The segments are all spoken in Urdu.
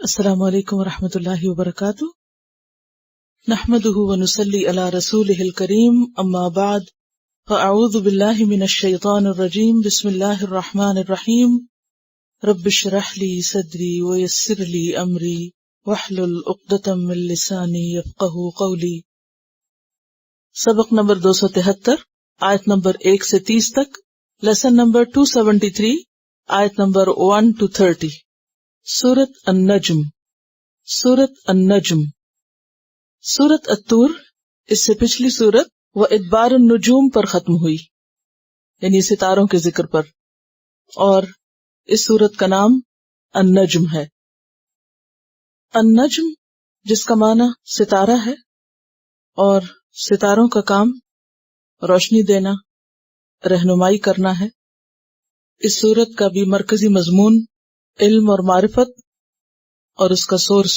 السلام علیکم ورحمۃ اللہ وبرکاتہ، نحمده ونصلی علی رسولہ الکریم، اما بعد فاعوذ باللہ من الشیطان الرجیم، بسم اللہ الرحمن الرحیم، رب اشرح لی صدری ویسر لی امری واحلل عقدۃ من لسانی یفقہوا قولی۔ سبق نمبر 273، آیت نمبر 1 سے 30 تک، لیسن نمبر 273، آیت نمبر 1 to 30، سورۃ النجم۔ سورۃ النجم، سورۃ الطور، اس سے پچھلی سورت وادبار النجوم پر ختم ہوئی، یعنی ستاروں کے ذکر پر، اور اس سورت کا نام النجم ہے۔ النجم جس کا معنی ستارہ ہے، اور ستاروں کا کام روشنی دینا، رہنمائی کرنا ہے۔ اس سورت کا بھی مرکزی مضمون علم اور معرفت، اور اس کا سورس،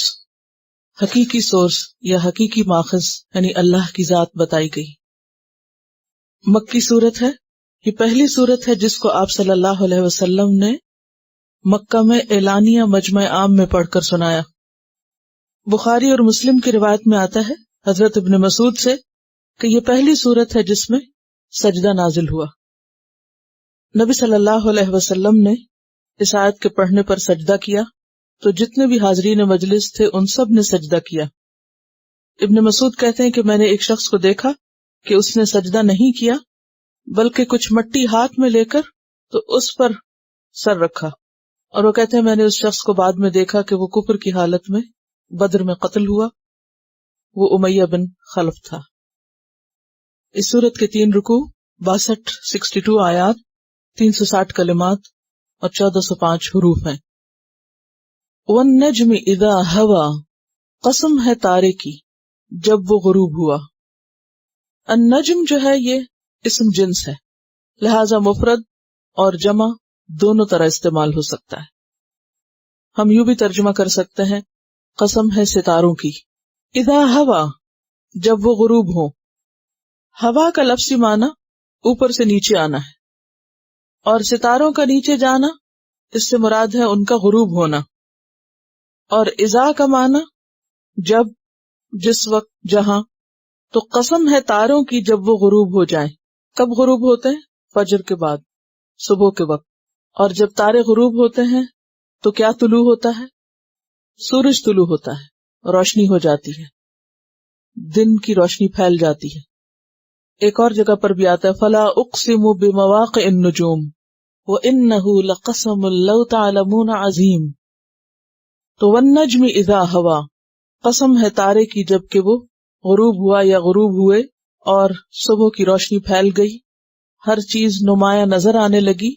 حقیقی سورس یا حقیقی ماخذ یعنی اللہ کی ذات بتائی گئی۔ مکی سورت ہے، یہ پہلی سورت ہے جس کو آپ صلی اللہ علیہ وسلم نے مکہ میں اعلانیہ مجمع عام میں پڑھ کر سنایا۔ بخاری اور مسلم کی روایت میں آتا ہے حضرت ابن مسعود سے کہ یہ پہلی سورت ہے جس میں سجدہ نازل ہوا۔ نبی صلی اللہ علیہ وسلم نے اس آیت کے پڑھنے پر سجدہ کیا تو جتنے بھی حاضرین مجلس تھے ان سب نے سجدہ کیا۔ ابن مسعود کہتے ہیں کہ میں نے ایک شخص کو دیکھا کہ اس نے سجدہ نہیں کیا بلکہ کچھ مٹی ہاتھ میں لے کر تو اس پر سر رکھا، اور وہ کہتے ہیں میں نے اس شخص کو بعد میں دیکھا کہ وہ کفر کی حالت میں بدر میں قتل ہوا، وہ امیہ بن خلف تھا۔ اس سورت کے 3 رکوع، 62 آیات، 360 کلمات اور 1405 حروف ہیں۔ والنجم اذا ہوا، قسم ہے تارے کی جب وہ غروب ہوا۔ النجم جو ہے یہ اسم جنس ہے، لہذا مفرد اور جمع دونوں طرح استعمال ہو سکتا ہے۔ ہم یوں بھی ترجمہ کر سکتے ہیں قسم ہے ستاروں کی، اذا ہوا جب وہ غروب ہو۔ ہوا کا لفظی معنی اوپر سے نیچے آنا ہے، اور ستاروں کا نیچے جانا اس سے مراد ہے ان کا غروب ہونا۔ اور اذا کا معنی جب، جس وقت، جہاں۔ تو قسم ہے تاروں کی جب وہ غروب ہو جائیں۔ کب غروب ہوتے ہیں؟ فجر کے بعد، صبح کے وقت۔ اور جب تارے غروب ہوتے ہیں تو کیا طلوع ہوتا ہے؟ سورج طلوع ہوتا ہے، روشنی ہو جاتی ہے، دن کی روشنی پھیل جاتی ہے۔ ایک اور جگہ پر بھی آتا ہے فلا اقسم بمواقع النجوم وانہ لقسم لو تعلمون عظیم۔ تو والنجم اذا ہوا، قسم ہے تارے کی جب کہ وہ غروب ہوا یا غروب ہوئے اور صبح کی روشنی پھیل گئی، ہر چیز نمایاں نظر آنے لگی،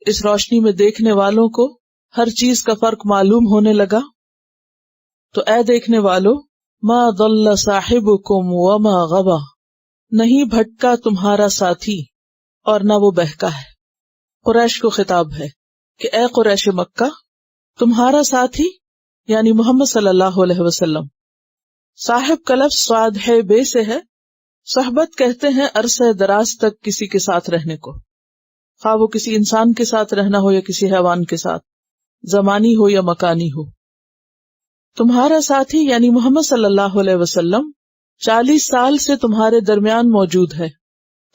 اس روشنی میں دیکھنے والوں کو ہر چیز کا فرق معلوم ہونے لگا۔ تو اے دیکھنے والو، ما ضل صاحبکم وما غوی، نہیں بھٹکا تمہارا ساتھی اور نہ وہ بہکا ہے۔ قریش کو خطاب ہے کہ اے قریش مکہ، تمہارا ساتھی یعنی محمد صلی اللہ علیہ وسلم۔ صاحب کا لفظ صاد ہے بے سے ہے۔ صحبت کہتے ہیں عرصہ دراز تک کسی کے ساتھ رہنے کو، خواہ وہ کسی انسان کے ساتھ رہنا ہو یا کسی حیوان کے ساتھ، زمانی ہو یا مکانی ہو۔ تمہارا ساتھی یعنی محمد صلی اللہ علیہ وسلم 40 سال سے تمہارے درمیان موجود ہے،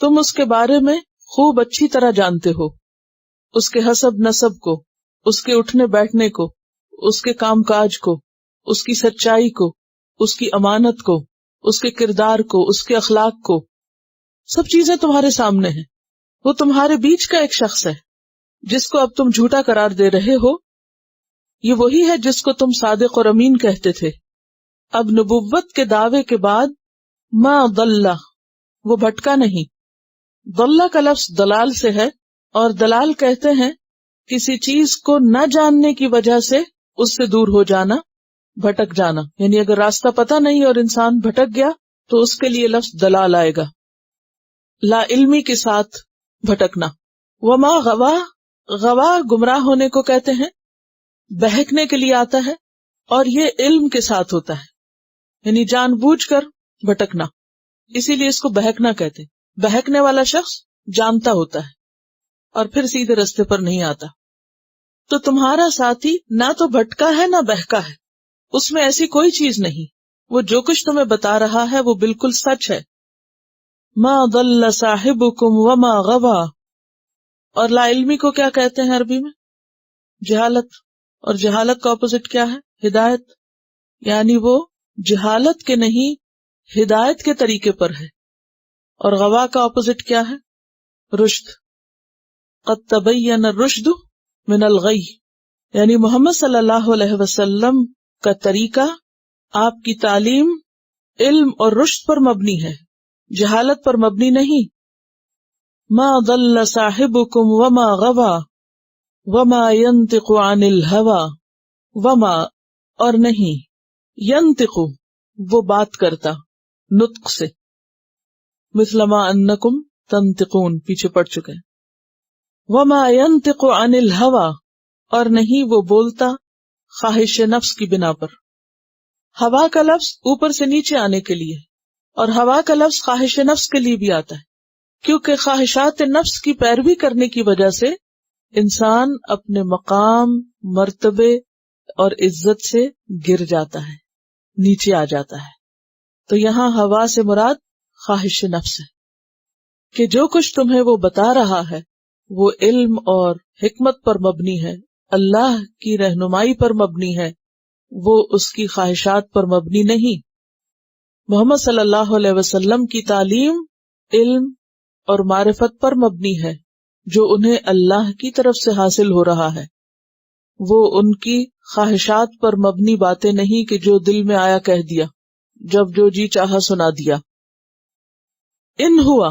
تم اس کے بارے میں خوب اچھی طرح جانتے ہو، اس کے حسب نسب کو، اس کے اٹھنے بیٹھنے کو، اس کے کام کاج کو، اس کی سچائی کو، اس کی امانت کو، اس کے کردار کو، اس کے اخلاق کو، سب چیزیں تمہارے سامنے ہیں۔ وہ تمہارے بیچ کا ایک شخص ہے جس کو اب تم جھوٹا قرار دے رہے ہو، یہ وہی ہے جس کو تم صادق اور امین کہتے تھے۔ اب نبوت کے دعوے کے بعد ما ضل، وہ بھٹکا نہیں۔ ضل کا لفظ دلال سے ہے، اور دلال کہتے ہیں کسی چیز کو نہ جاننے کی وجہ سے اس سے دور ہو جانا، بھٹک جانا، یعنی اگر راستہ پتہ نہیں اور انسان بھٹک گیا تو اس کے لیے لفظ دلال آئے گا، لا علمی کے ساتھ بھٹکنا۔ وما غوا، غوا گمراہ ہونے کو کہتے ہیں، بہکنے کے لیے آتا ہے، اور یہ علم کے ساتھ ہوتا ہے، یعنی جان بوجھ کر بھٹکنا، اسی لیے اس کو بہکنا کہتے ہیں۔ بہکنے والا شخص جانتا ہوتا ہے اور پھر سیدھے رستے پر نہیں آتا۔ تو تمہارا ساتھی نہ تو بھٹکا ہے نہ بہکا ہے، اس میں ایسی کوئی چیز نہیں، وہ جو کچھ تمہیں بتا رہا ہے وہ بالکل سچ ہے. ما ضل صاحبکم وما غوا. اور لا علمی کو کیا کہتے ہیں عربی میں؟ جہالت. اور جہالت کا اپوزٹ کیا ہے؟ ہدایت. یعنی وہ جہالت کے نہیں ہدایت کے طریقے پر ہے. اور غوا کا اپوزٹ کیا ہے؟ رشد. قد تبین الرشد من الغی. یعنی محمد صلی اللہ علیہ وسلم کا طریقہ، آپ کی تعلیم علم اور رشد پر مبنی ہے، جہالت پر مبنی نہیں. ما ضل صاحبکم وما غوا وما ينطق عن الهوى. وما اور نہیں، ينطق وہ بات کرتا نطق سے، مثل ما انکم تنطقون پیچھے پڑ چکے ہیں. وما ينطق عن الهوى اور نہیں وہ بولتا خواہش نفس کی بنا پر. ہوا کا لفظ اوپر سے نیچے آنے کے لیے، اور ہوا کا لفظ خواہش نفس کے لیے بھی آتا ہے، کیونکہ خواہشات نفس کی پیروی کرنے کی وجہ سے انسان اپنے مقام، مرتبے اور عزت سے گر جاتا ہے، نیچے آ جاتا ہے. تو یہاں ہوا سے مراد خواہش نفس ہے کہ جو کچھ تمہیں وہ بتا رہا ہے وہ علم اور حکمت پر مبنی ہے، اللہ کی رہنمائی پر مبنی ہے، وہ اس کی خواہشات پر مبنی نہیں. محمد صلی اللہ علیہ وسلم کی تعلیم علم اور معرفت پر مبنی ہے جو انہیں اللہ کی طرف سے حاصل ہو رہا ہے. وہ ان کی خواہشات پر مبنی باتیں نہیں کہ جو دل میں آیا کہہ دیا، جب جو جی چاہا سنا دیا. ان ہوا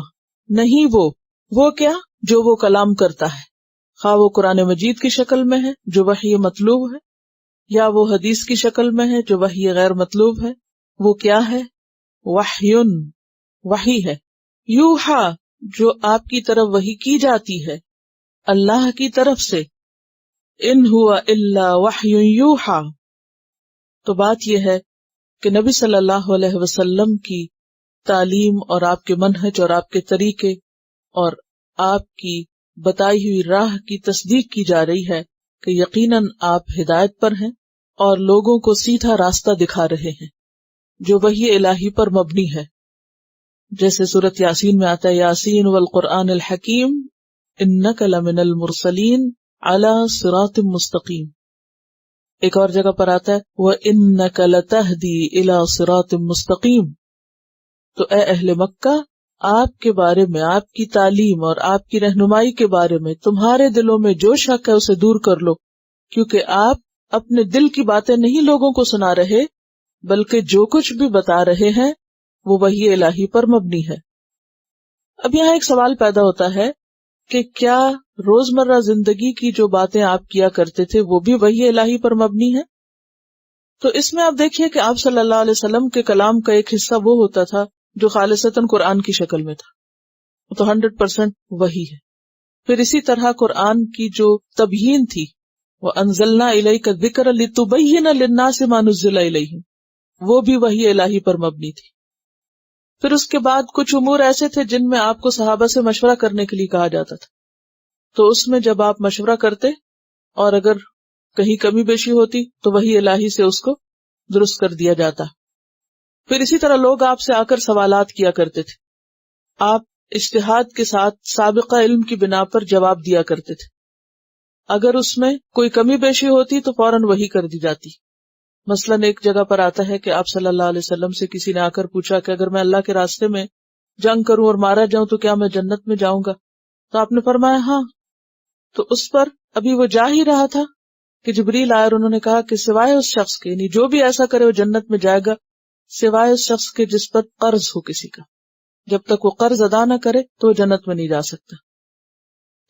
نہیں وہ کیا جو وہ کلام کرتا ہے، خواہ وہ قرآن مجید کی شکل میں ہے جو وحی مطلوب ہے، یا وہ حدیث کی شکل میں ہے جو وحی غیر مطلوب ہے. وہ کیا ہے؟ وحیٌ وحی ہے. یوحا جو آپ کی طرف وحی کی جاتی ہے اللہ کی طرف سے. ان ہوا الا وحی یوحا. تو بات یہ ہے کہ نبی صلی اللہ علیہ وسلم کی تعلیم اور آپ کے منہج اور آپ کے طریقے اور آپ کی بتائی ہوئی راہ کی تصدیق کی جا رہی ہے کہ یقیناً آپ ہدایت پر ہیں اور لوگوں کو سیدھا راستہ دکھا رہے ہیں جو وحی الہی پر مبنی ہے. جیسے سورۃ یاسین میں آتا ہے یاسین والقرآن الحکیم انک لمن المرسلین علی صراط مستقیم. ایک اور جگہ پر آتا ہے وَإِنَّكَ لَتَهْدِي إِلَى صِرَاطٍ مُسْتَقِيمٍ. تو اے اہل مکہ، آپ کے بارے میں، آپ کی تعلیم اور آپ کی رہنمائی کے بارے میں تمہارے دلوں میں جو شک ہے اسے دور کر لو، کیونکہ آپ اپنے دل کی باتیں نہیں لوگوں کو سنا رہے بلکہ جو کچھ بھی بتا رہے ہیں وہ وحی الہی پر مبنی ہے. اب یہاں ایک سوال پیدا ہوتا ہے کہ کیا روزمرہ زندگی کی جو باتیں آپ کیا کرتے تھے وہ بھی وحی الہی پر مبنی ہے؟ تو اس میں آپ دیکھیے کہ آپ صلی اللہ علیہ وسلم کے کلام کا ایک حصہ وہ ہوتا تھا جو خالصتاً قرآن کی شکل میں تھا، وہ تو 100% وحی ہے. پھر اسی طرح قرآن کی جو تبیین تھی، وَأَنزَلْنَا إِلَيْكَ الذِّكْرَ لِتُبَيِّنَ لِلنَّاسِ مَا نُزِّلَ إِلَيْهِمْ، وہ بھی وحی الہی پر مبنی تھی. پھر اس کے بعد کچھ امور ایسے تھے جن میں آپ کو صحابہ سے مشورہ کرنے کے لیے کہا جاتا تھا، تو اس میں جب آپ مشورہ کرتے اور اگر کہیں کمی بیشی ہوتی تو وحی الہی سے اس کو درست کر دیا جاتا. پھر اسی طرح لوگ آپ سے آ کر سوالات کیا کرتے تھے، آپ اجتہاد کے ساتھ سابقہ علم کی بنا پر جواب دیا کرتے تھے. اگر اس میں کوئی کمی بیشی ہوتی تو فوراً وحی کر دی جاتی. مثلاً ایک جگہ پر آتا ہے کہ آپ صلی اللہ علیہ وسلم سے کسی نے آ کر پوچھا کہ اگر میں اللہ کے راستے میں جنگ کروں اور مارا جاؤں تو کیا میں جنت میں جاؤں گا؟ تو آپ نے فرمایا ہاں. تو اس پر ابھی وہ جا ہی رہا تھا کہ جبریل آئے اور انہوں نے کہا کہ سوائے اس شخص کے، یعنی جو بھی ایسا کرے وہ جنت میں جائے گا سوائے اس شخص کے جس پر قرض ہو کسی کا. جب تک وہ قرض ادا نہ کرے تو وہ جنت میں نہیں جا سکتا.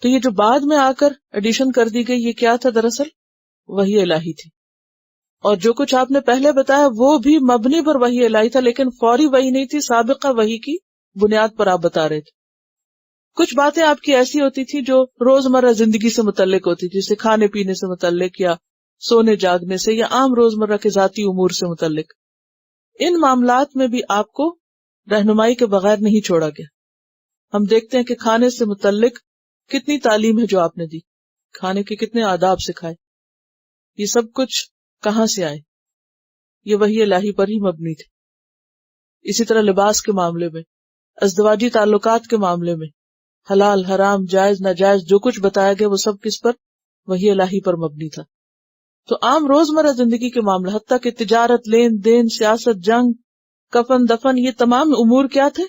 تو یہ جو بعد میں آ کر ایڈیشن کر دی گئی یہ کیا تھا؟ دراصل وحی الہی تھی. اور جو کچھ آپ نے پہلے بتایا وہ بھی مبنی پر وحی الہی تھا، لیکن فوری وحی نہیں تھی، سابقہ وحی کی بنیاد پر آپ بتا رہے تھے. کچھ باتیں آپ کی ایسی ہوتی تھی جو روزمرہ زندگی سے متعلق ہوتی تھی، جیسے کھانے پینے سے متعلق یا سونے جاگنے سے یا عام روزمرہ کے ذاتی امور سے متعلق. ان معاملات میں بھی آپ کو رہنمائی کے بغیر نہیں چھوڑا گیا. ہم دیکھتے ہیں کہ کھانے سے متعلق کتنی تعلیم ہے جو آپ نے دی، کھانے کے کتنے آداب سکھائے. یہ سب کچھ کہاں سے آئے؟ یہ وحی الہی پر ہی مبنی تھے. اسی طرح لباس کے معاملے میں، ازدواجی تعلقات کے معاملے میں، حلال حرام جائز ناجائز جو کچھ بتایا گیا وہ سب کس پر؟ وحی الہی پر مبنی تھا. تو عام روزمرہ زندگی کے معاملے حتیٰ کہ تجارت، لین دین، سیاست، جنگ، کفن دفن، یہ تمام امور کیا تھے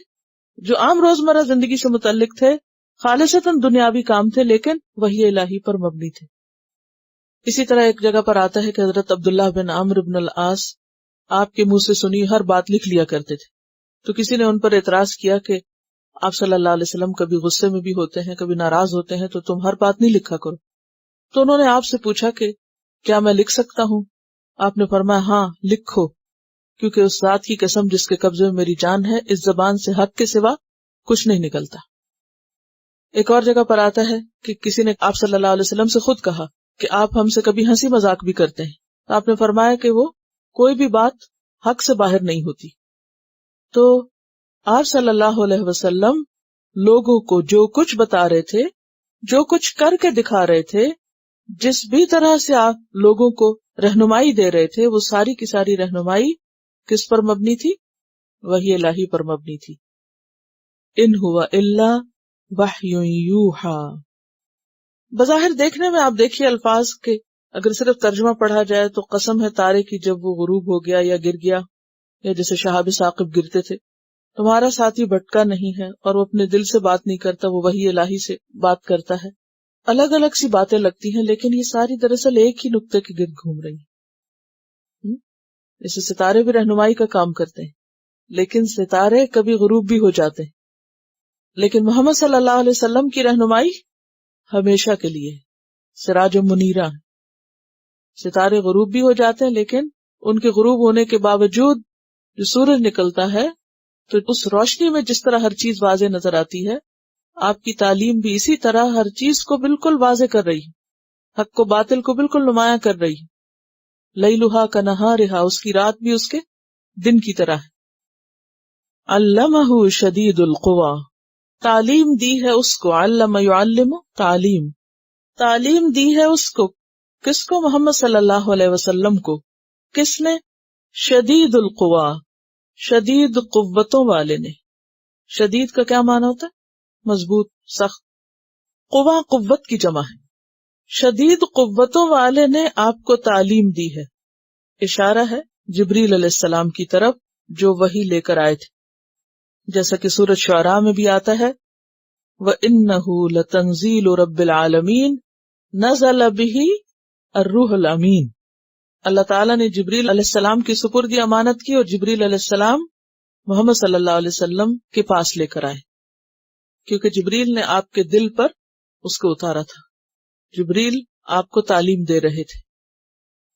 جو عام روزمرہ زندگی سے متعلق تھے، خالصتاً دنیاوی کام تھے لیکن وحی الہی پر مبنی تھے. اسی طرح ایک جگہ پر آتا ہے کہ حضرت عبداللہ بن عمرو بن العاص آپ کے منہ سے سنی ہر بات لکھ لیا کرتے تھے. تو کسی نے ان پر اعتراض کیا کہ آپ صلی اللہ علیہ وسلم کبھی غصے میں بھی ہوتے ہیں، کبھی ناراض ہوتے ہیں، تو تم ہر بات نہیں لکھا کرو. تو انہوں نے آپ سے پوچھا کہ کیا میں لکھ سکتا ہوں؟ آپ نے فرمایا ہاں لکھو، کیونکہ اس ذات کی قسم جس کے قبضے میں میری جان ہے، اس زبان سے حق کے سوا کچھ نہیں نکلتا. ایک اور جگہ پر آتا ہے کہ کسی نے آپ صلی اللہ علیہ وسلم سے خود کہا کہ آپ ہم سے کبھی ہنسی مذاق بھی کرتے ہیں. تو آپ نے فرمایا کہ وہ کوئی بھی بات حق سے باہر نہیں ہوتی. تو آپ صلی اللہ علیہ وسلم لوگوں کو جو کچھ بتا رہے تھے، جو کچھ کر کے دکھا رہے تھے، جس بھی طرح سے آپ لوگوں کو رہنمائی دے رہے تھے، وہ ساری کی ساری رہنمائی کس پر مبنی تھی؟ وحی الہی پر مبنی تھی. ان ہوا الا وحی یوحا. بظاہر دیکھنے میں آپ دیکھیے الفاظ کے اگر صرف ترجمہ پڑھا جائے تو قسم ہے تارے کی جب وہ غروب ہو گیا یا گر گیا، یا جیسے شہاب ثاقب گرتے تھے. تمہارا ساتھی بھٹکا نہیں ہے اور وہ اپنے دل سے بات نہیں کرتا، وہ وحی الہی سے بات کرتا ہے. الگ الگ سی باتیں لگتی ہیں لیکن یہ ساری دراصل ایک ہی نقطے کے گرد گھوم رہی ہیں. جیسے ستارے بھی رہنمائی کا کام کرتے ہیں، لیکن ستارے کبھی غروب بھی ہو جاتے ہیں، لیکن محمد صلی اللہ علیہ وسلم کی رہنمائی ہمیشہ کے لیے سراج و منیرہ. ستارے غروب بھی ہو جاتے ہیں لیکن ان کے غروب ہونے کے باوجود جو سورج نکلتا ہے تو اس روشنی میں جس طرح ہر چیز واضح نظر آتی ہے، آپ کی تعلیم بھی اسی طرح ہر چیز کو بالکل واضح کر رہی ہے، حق کو باطل کو بالکل نمایاں کر رہی ہے. لیلھا کنہارھا، اس کی رات بھی اس کے دن کی طرح ہے. علمہ شدید القویٰ، تعلیم دی ہے اس کو، علم یعلم تعلیم، تعلیم دی ہے اس کو. کس کو؟ محمد صلی اللہ علیہ وسلم کو. کس نے؟ شدید القویٰ، شدید قوتوں والے نے. شدید کا کیا معنی ہوتا ہے؟ مضبوط، سخت. قویٰ قوت کی جمع ہے. شدید قوتوں والے نے آپ کو تعلیم دی ہے. اشارہ ہے جبریل علیہ السلام کی طرف جو وحی لے کر آئے تھے، جیسا کہ سورۃ شعراء میں بھی آتا ہے وَإِنَّهُ لَتَنزِيلُ رَبِّ الْعَالَمِينَ نَزَلَ بِهِ الروح الامین. اللہ تعالیٰ نے جبریل علیہ السلام کی سپردی امانت کی اور جبریل علیہ السلام محمد صلی اللہ علیہ وسلم کے پاس لے کر آئے، کیونکہ جبریل نے آپ کے دل پر اس کو اتارا تھا. جبریل آپ کو تعلیم دے رہے تھے،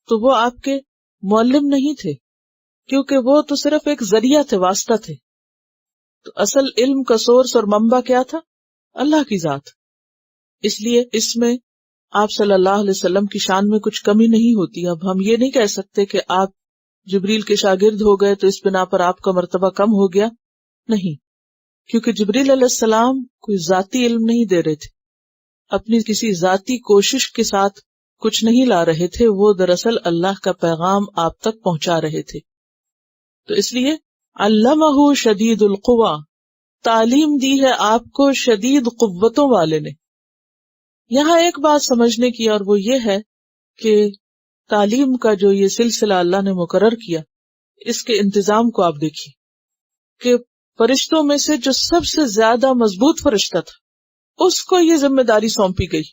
تو وہ آپ کے معلم نہیں تھے، کیونکہ وہ تو صرف ایک ذریعہ تھے، واسطہ تھے. تو اصل علم کا سورس اور منبع کیا تھا؟ اللہ کی ذات. اس لیے اس میں آپ صلی اللہ علیہ وسلم کی شان میں کچھ کمی نہیں ہوتی. اب ہم یہ نہیں کہہ سکتے کہ آپ جبریل کے شاگرد ہو گئے تو اس بنا پر آپ کا مرتبہ کم ہو گیا، نہیں، کیونکہ جبریل علیہ السلام کوئی ذاتی علم نہیں دے رہے تھے، اپنی کسی ذاتی کوشش کے ساتھ کچھ نہیں لا رہے تھے، وہ دراصل اللہ کا پیغام آپ تک پہنچا رہے تھے. تو اس لیے علمہ شدید القویٰ، تعلیم دی ہے آپ کو شدید قوتوں والے نے. یہاں ایک بات سمجھنے کی اور وہ یہ ہے کہ تعلیم کا جو یہ سلسلہ اللہ نے مقرر کیا، اس کے انتظام کو آپ دیکھیے کہ فرشتوں میں سے جو سب سے زیادہ مضبوط فرشتہ تھا اس کو یہ ذمہ داری سونپی گئی.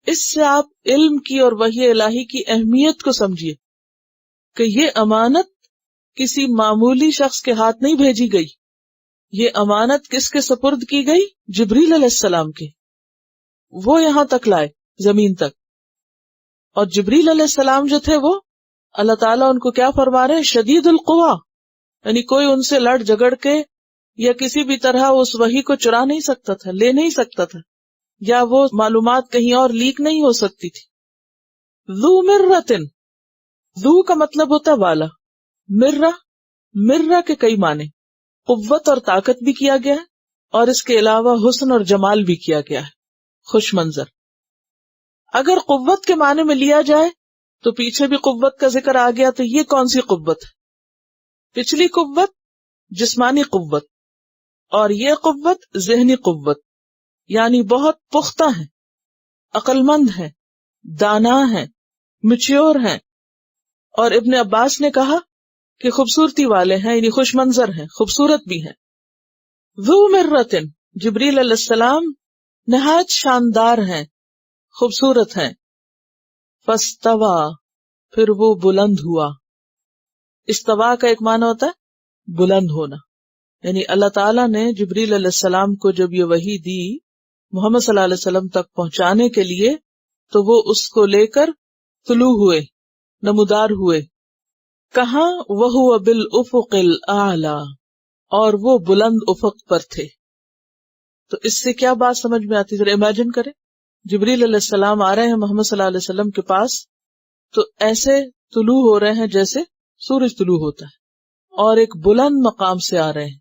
اس سے آپ علم کی اور وحی الہی کی اہمیت کو سمجھیے کہ یہ امانت کسی معمولی شخص کے ہاتھ نہیں بھیجی گئی، یہ امانت کس کے سپرد کی گئی؟ جبریل علیہ السلام کے. وہ یہاں تک لائے، زمین تک. اور جبریل علیہ السلام جو تھے وہ اللہ تعالیٰ ان کو کیا فرما رہے ہیں؟ شدید القویٰ، یعنی کوئی ان سے لڑ جگڑ کے یا کسی بھی طرح اس وحی کو چرا نہیں سکتا تھا، لے نہیں سکتا تھا، یا وہ معلومات کہیں اور لیک نہیں ہو سکتی تھی. ذو مرتن، ذو کا مطلب ہوتا ہے والا، مرہ کے کئی معنی، قوت اور طاقت بھی کیا گیا ہے اور اس کے علاوہ حسن اور جمال بھی کیا گیا ہے، خوش منظر. اگر قوت کے معنی میں لیا جائے تو پیچھے بھی قوت کا ذکر آ گیا. تو یہ کون سی قوت ہے؟ پچھلی قوت جسمانی قوت، اور یہ قوت ذہنی قوت، یعنی بہت پختہ ہے، عقل مند ہے، دانا ہے، میچیور ہیں. اور ابن عباس نے کہا کہ خوبصورتی والے ہیں، یعنی خوش منظر ہیں، خوبصورت بھی ہیں. ذو مرتن، جبریل علیہ السلام نہایت شاندار ہیں، خوبصورت ہیں. فاستوى، پھر وہ بلند ہوا. استوا کا ایک معنی ہوتا ہے بلند ہونا، یعنی اللہ تعالیٰ نے جبریل علیہ السلام کو جب یہ وحی دی محمد صلی اللہ علیہ وسلم تک پہنچانے کے لیے، تو وہ اس کو لے کر طلوع ہوئے، نمودار ہوئے. کہاں؟ وَهُوَ بِالْأُفُقِ الْأَعْلَى، اور وہ بلند افق پر تھے. تو اس سے کیا بات سمجھ میں آتی؟ ذرا امیجن کریں، جبریل علیہ السلام آ رہے ہیں محمد صلی اللہ علیہ وسلم کے پاس، تو ایسے طلوع ہو رہے ہیں جیسے سورج طلوع ہوتا ہے، اور ایک بلند مقام سے آ رہے ہیں،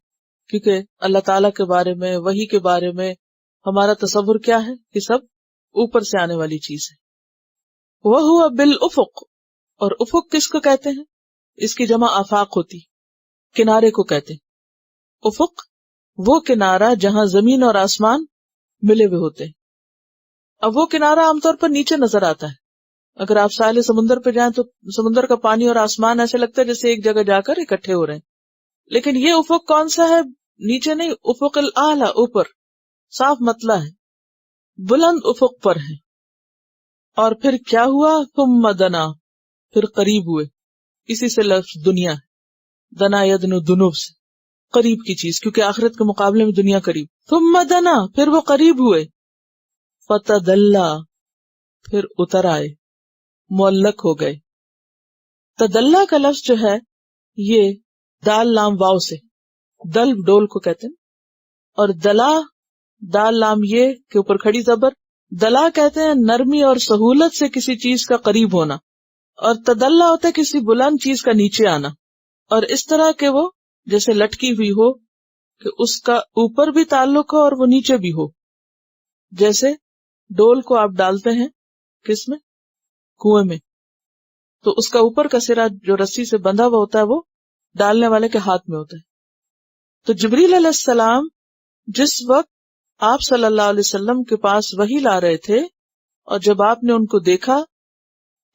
کیونکہ اللہ تعالیٰ کے بارے میں، وحی کے بارے میں ہمارا تصور کیا ہے کہ سب اوپر سے آنے والی چیز ہے. وَهُوَ بِالْأُفُقِ، اور افق کس کو کہتے ہیں؟ اس کی جمع آفاق ہوتی، کنارے کو کہتے ہیں. افق وہ کنارہ جہاں زمین اور آسمان ملے ہوئے ہوتے ہیں. اب وہ کنارہ عام طور پر نیچے نظر آتا ہے. اگر آپ ساحل سمندر پہ جائیں تو سمندر کا پانی اور آسمان ایسے لگتا ہے جیسے ایک جگہ جا کر اکٹھے ہو رہے ہیں. لیکن یہ افق کون سا ہے؟ نیچے نہیں، افق الاعلی، اوپر، صاف مطلع ہے، بلند افق پر ہے. اور پھر کیا ہوا؟ ثم دنا، پھر قریب ہوئے. اسی سے لفظ دنیا ہے، دنا یدنو، دنوب سے قریب کی چیز، کیونکہ آخرت کے مقابلے میں دنیا قریب. ثم دنا، پھر وہ قریب ہوئے. فتدلا، پھر اتر آئے، معلق ہو گئے. تدلا کا لفظ جو ہے یہ دال لام واو سے، دل ڈول کو کہتے ہیں، اور دلا دال لام یہ کے اوپر کھڑی زبر، دلا کہتے ہیں نرمی اور سہولت سے کسی چیز کا قریب ہونا، اور تدلا ہوتا ہے کسی بلند چیز کا نیچے آنا. اور اس طرح کہ وہ جیسے لٹکی ہوئی ہو کہ اس کا اوپر بھی تعلق ہو اور وہ نیچے بھی ہو. جیسے ڈول کو آپ ڈالتے ہیں کس میں؟ کنویں میں، تو اس کا اوپر کا سرا جو رسی سے بندھا ہوا ہوتا ہے وہ ڈالنے والے کے ہاتھ میں ہوتا ہے. تو جبریل علیہ السلام جس وقت آپ صلی اللہ علیہ وسلم کے پاس وحی لا رہے تھے، اور جب آپ نے ان کو دیکھا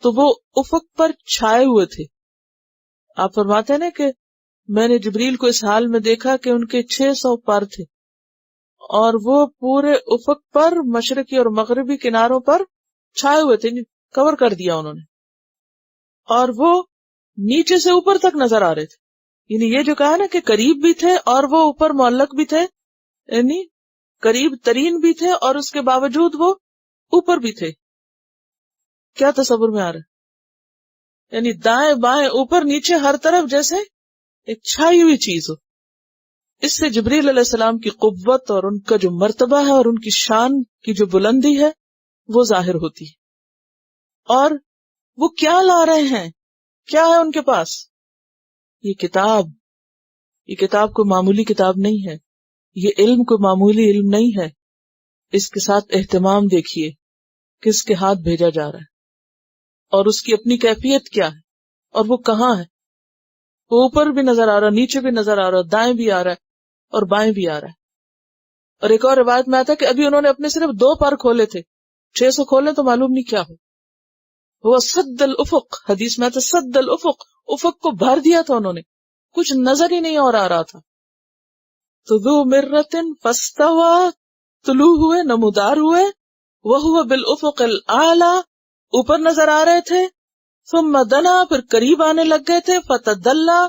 تو وہ افق پر چھائے ہوئے تھے. آپ فرماتے ہیں نا کہ میں نے جبریل کو اس حال میں دیکھا کہ ان کے 600 پر تھے، اور وہ پورے افق پر مشرقی اور مغربی کناروں پر چھائے ہوئے تھے، کور کر دیا انہوں نے، اور وہ نیچے سے اوپر تک نظر آ رہے تھے. یعنی یہ جو کہا نا کہ قریب بھی تھے اور وہ اوپر معلق بھی تھے، یعنی قریب ترین بھی تھے اور اس کے باوجود وہ اوپر بھی تھے. کیا تصور میں آ رہا ہے؟ یعنی دائیں بائیں اوپر نیچے ہر طرف جیسے ایک چھائی ہوئی چیز ہو. اس سے جبریل علیہ السلام کی قوت اور ان کا جو مرتبہ ہے اور ان کی شان کی جو بلندی ہے وہ ظاہر ہوتی ہے. اور وہ کیا لا رہے ہیں؟ کیا ہے ان کے پاس؟ یہ کتاب. یہ کتاب کوئی معمولی کتاب نہیں ہے، یہ علم کوئی معمولی علم نہیں ہے. اس کے ساتھ اہتمام دیکھیے، کس کے ہاتھ بھیجا جا رہا ہے، اور اس کی اپنی کیفیت کیا ہے، اور وہ کہاں ہے. وہ اوپر بھی نظر آ رہا، نیچے بھی نظر آ رہا، دائیں بھی آ رہا ہے اور بائیں بھی آ رہا ہے. اور ایک اور روایت میں آتا ہے کہ ابھی انہوں نے اپنے صرف 2 پر کھولے تھے، 600 کھولے تو معلوم نہیں کیا ہو. وہ سد الافق، حدیث میں آتا ہے سد الافق، افق کو بھر دیا تھا انہوں نے، کچھ نظر ہی نہیں اور آ رہا تھا. تو ذو مرتن فاستوى، طلوع ہوئے، نمودار ہوئے. وهو بالافق الاعلى، اوپر نظر آ رہے تھے. ثم دنا، پھر قریب آنے لگ گئے تھے. فتدلا،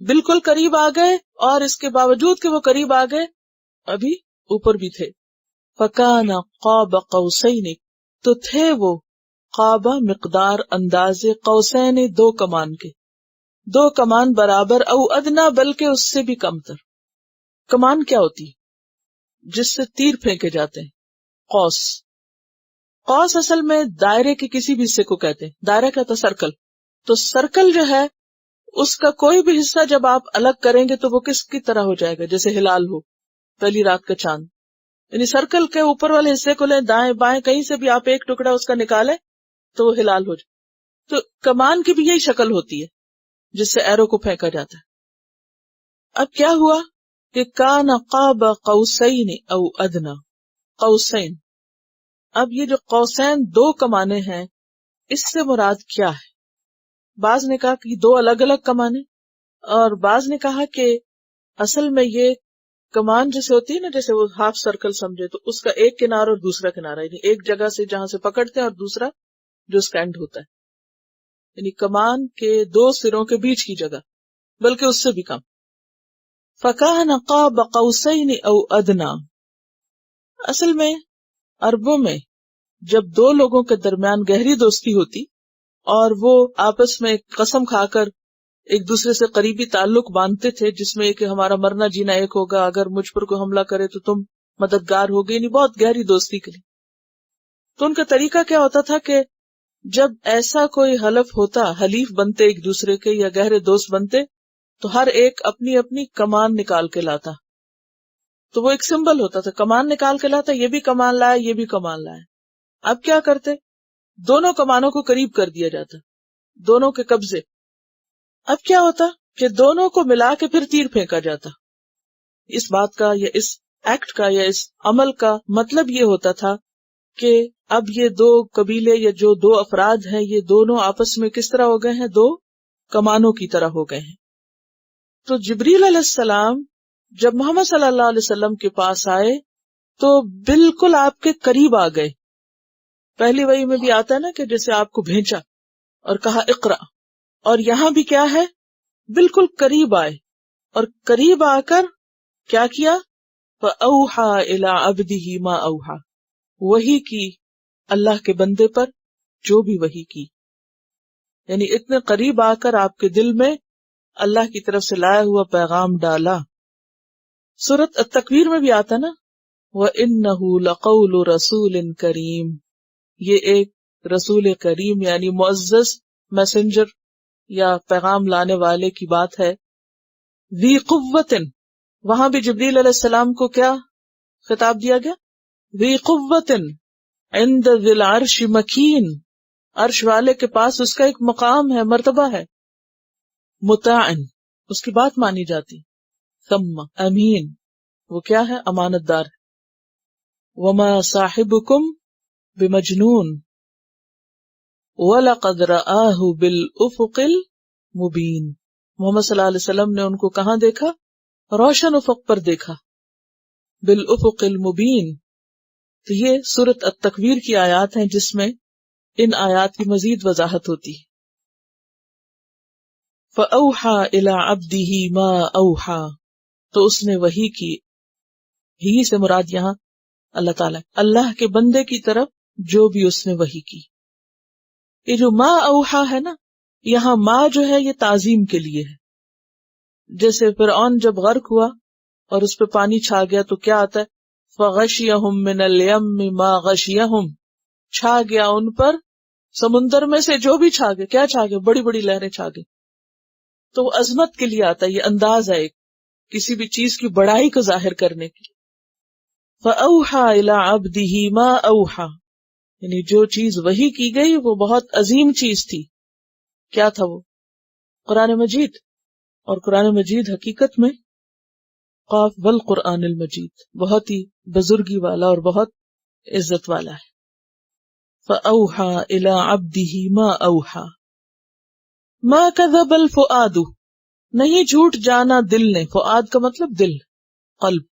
بالکل قریب آ گئے، اور اس کے باوجود کہ وہ قریب آ گئے ابھی اوپر بھی تھے. فکان قاب قوسین، تو تھے وہ قابہ مقدار اندازے، قوسین 2 کمان کے، 2 کمان برابر، او ادنا بلکہ اس سے بھی کم تر. کمان کیا ہوتی ہے؟ جس سے تیر پھینکے جاتے ہیں، قوس. قوس اصل میں دائرے کے کسی بھی حصے کو کہتے ہیں. دائرہ کہتا ہے سرکل. تو سرکل جو ہے اس کا کوئی بھی حصہ جب آپ الگ کریں گے تو وہ کس کی طرح ہو جائے گا؟ جیسے ہلال ہو، پہلی رات کا چاند. یعنی سرکل کے اوپر والے حصے کو لیں، دائیں بائیں کہیں سے بھی آپ ایک ٹکڑا اس کا نکالیں تو وہ ہلال ہو جائے. تو کمان کی بھی یہی شکل ہوتی ہے جس سے ایرو کو پھینکا جاتا ہے. اب کیا ہوا کہ کان قاب قوسین او ادنا. قوسین، اب یہ جو قوسین دو کمانے ہیں اس سے مراد کیا ہے؟ بعض نے کہا کہ دو الگ الگ کمانے، اور بعض نے کہا کہ اصل میں یہ کمان جیسے ہوتی ہے نا، جیسے وہ ہاف سرکل سمجھے تو اس کا ایک کنارہ اور دوسرا کنارہ، یعنی ایک جگہ سے جہاں سے پکڑتے ہیں اور دوسرا جو اس کا اینڈ ہوتا ہے، یعنی کمان کے دو سروں کے بیچ کی جگہ، بلکہ اس سے بھی کم. فَكَانَ قَابَ قَوْسَيْنِ أَوْ أَدْنَىٰ. اصل میں عربوں میں جب دو لوگوں کے درمیان گہری دوستی ہوتی اور وہ آپس میں قسم کھا کر ایک دوسرے سے قریبی تعلق باندھتے تھے، جس میں کہ ہمارا مرنا جینا ایک ہوگا، اگر مجھ پر کوئی حملہ کرے تو تم مددگار ہوگی، یعنی بہت گہری دوستی کے لیے. تو ان کا طریقہ کیا ہوتا تھا کہ جب ایسا کوئی حلف ہوتا، حلیف بنتے ایک دوسرے کے یا گہرے دوست بنتے، تو ہر ایک اپنی اپنی کمان نکال کے لاتا. تو وہ ایک سمبل ہوتا تھا، کمان نکال کے لاتا، یہ بھی کمان لایا، یہ بھی کمان لایا. اب کیا کرتے؟ دونوں کمانوں کو قریب کر دیا جاتا، دونوں کے قبضے. اب کیا ہوتا کہ دونوں کو ملا کے پھر تیر پھینکا جاتا. اس بات کا یا اس ایکٹ کا یا اس عمل کا مطلب یہ ہوتا تھا کہ اب یہ دو قبیلے یا جو دو افراد ہیں یہ دونوں آپس میں کس طرح ہو گئے ہیں؟ دو کمانوں کی طرح ہو گئے ہیں. تو جبریل علیہ السلام جب محمد صلی اللہ علیہ وسلم کے پاس آئے تو بالکل آپ کے قریب آ گئے. پہلی وحی میں بھی آتا ہے نا کہ جیسے آپ کو بھیجا اور کہا اقرا، اور یہاں بھی کیا ہے؟ بالکل قریب آئے، اور قریب آ کر کیا کیا؟ فَأَوْحَى إِلَىٰ عَبْدِهِ مَا أَوْحَى، وحی کی اللہ کے بندے پر جو بھی وحی کی. یعنی اتنے قریب آ کر آپ کے دل میں اللہ کی طرف سے لایا ہوا پیغام ڈالا. سورۃ التکویر میں بھی آتا نا، وَإِنَّهُ لَقَوْلُ رَسُولٍ كَرِيمٍ، یہ ایک رسول کریم یعنی معزز میسنجر یا پیغام لانے والے کی بات ہے. ذی قوت، وہاں بھی جبریل علیہ السلام کو کیا خطاب دیا گیا؟ ذی قوت عند ذی العرش مکین، عرش والے کے پاس اس کا ایک مقام ہے، مرتبہ ہے. مطاع، اس کی بات مانی جاتی. ثم امین، وہ کیا ہے؟ امانت دار. وما صاحبکم بمجنون وَلَقَدْ رَآهُ بِالْأُفُقِ الْمُبِينِ. محمد صلی اللہ علیہ وسلم نے ان کو کہاں دیکھا؟ روشن افق پر دیکھا. بالافق المبین. تو یہ سورۃ التکویر کی آیات ہیں جس میں ان آیات کی مزید وضاحت ہوتی ہے. فَأَوْحَى إِلَىٰ عَبْدِهِ مَا أَوْحَى، تو اس نے وحی کی. ہی سے مراد یہاں اللہ تعالیٰ، اللہ کے بندے کی طرف جو بھی اس نے وحی کی. یہ جو ما اوحا ہے نا، یہاں ما جو ہے یہ تعظیم کے لیے ہے. جیسے فرعون جب غرق ہوا اور اس پہ پانی چھا گیا تو کیا آتا ہے؟ فغشیہم من الیم ما غشیہم، چھا گیا ان پر سمندر میں سے جو بھی چھا گیا. کیا چھا گیا؟ بڑی بڑی لہریں چھا گئی. تو وہ عظمت کے لیے آتا ہے، یہ انداز ہے ایک کسی بھی چیز کی بڑائی کو ظاہر کرنے کے لیے. فأوحا الی عبدہ ما اوحا، یعنی جو چیز وحی کی گئی وہ بہت عظیم چیز تھی. کیا تھا وہ؟ قرآن مجید. اور قرآن مجید حقیقت میں قاف والقرآن المجید بہت ہی بزرگی والا اور بہت عزت والا ہے. فأوحا الی عبدہ ما اوحا ما کذب الفؤاد، نہیں جھوٹ جانا دل نے. فؤاد کا مطلب دل، قلب.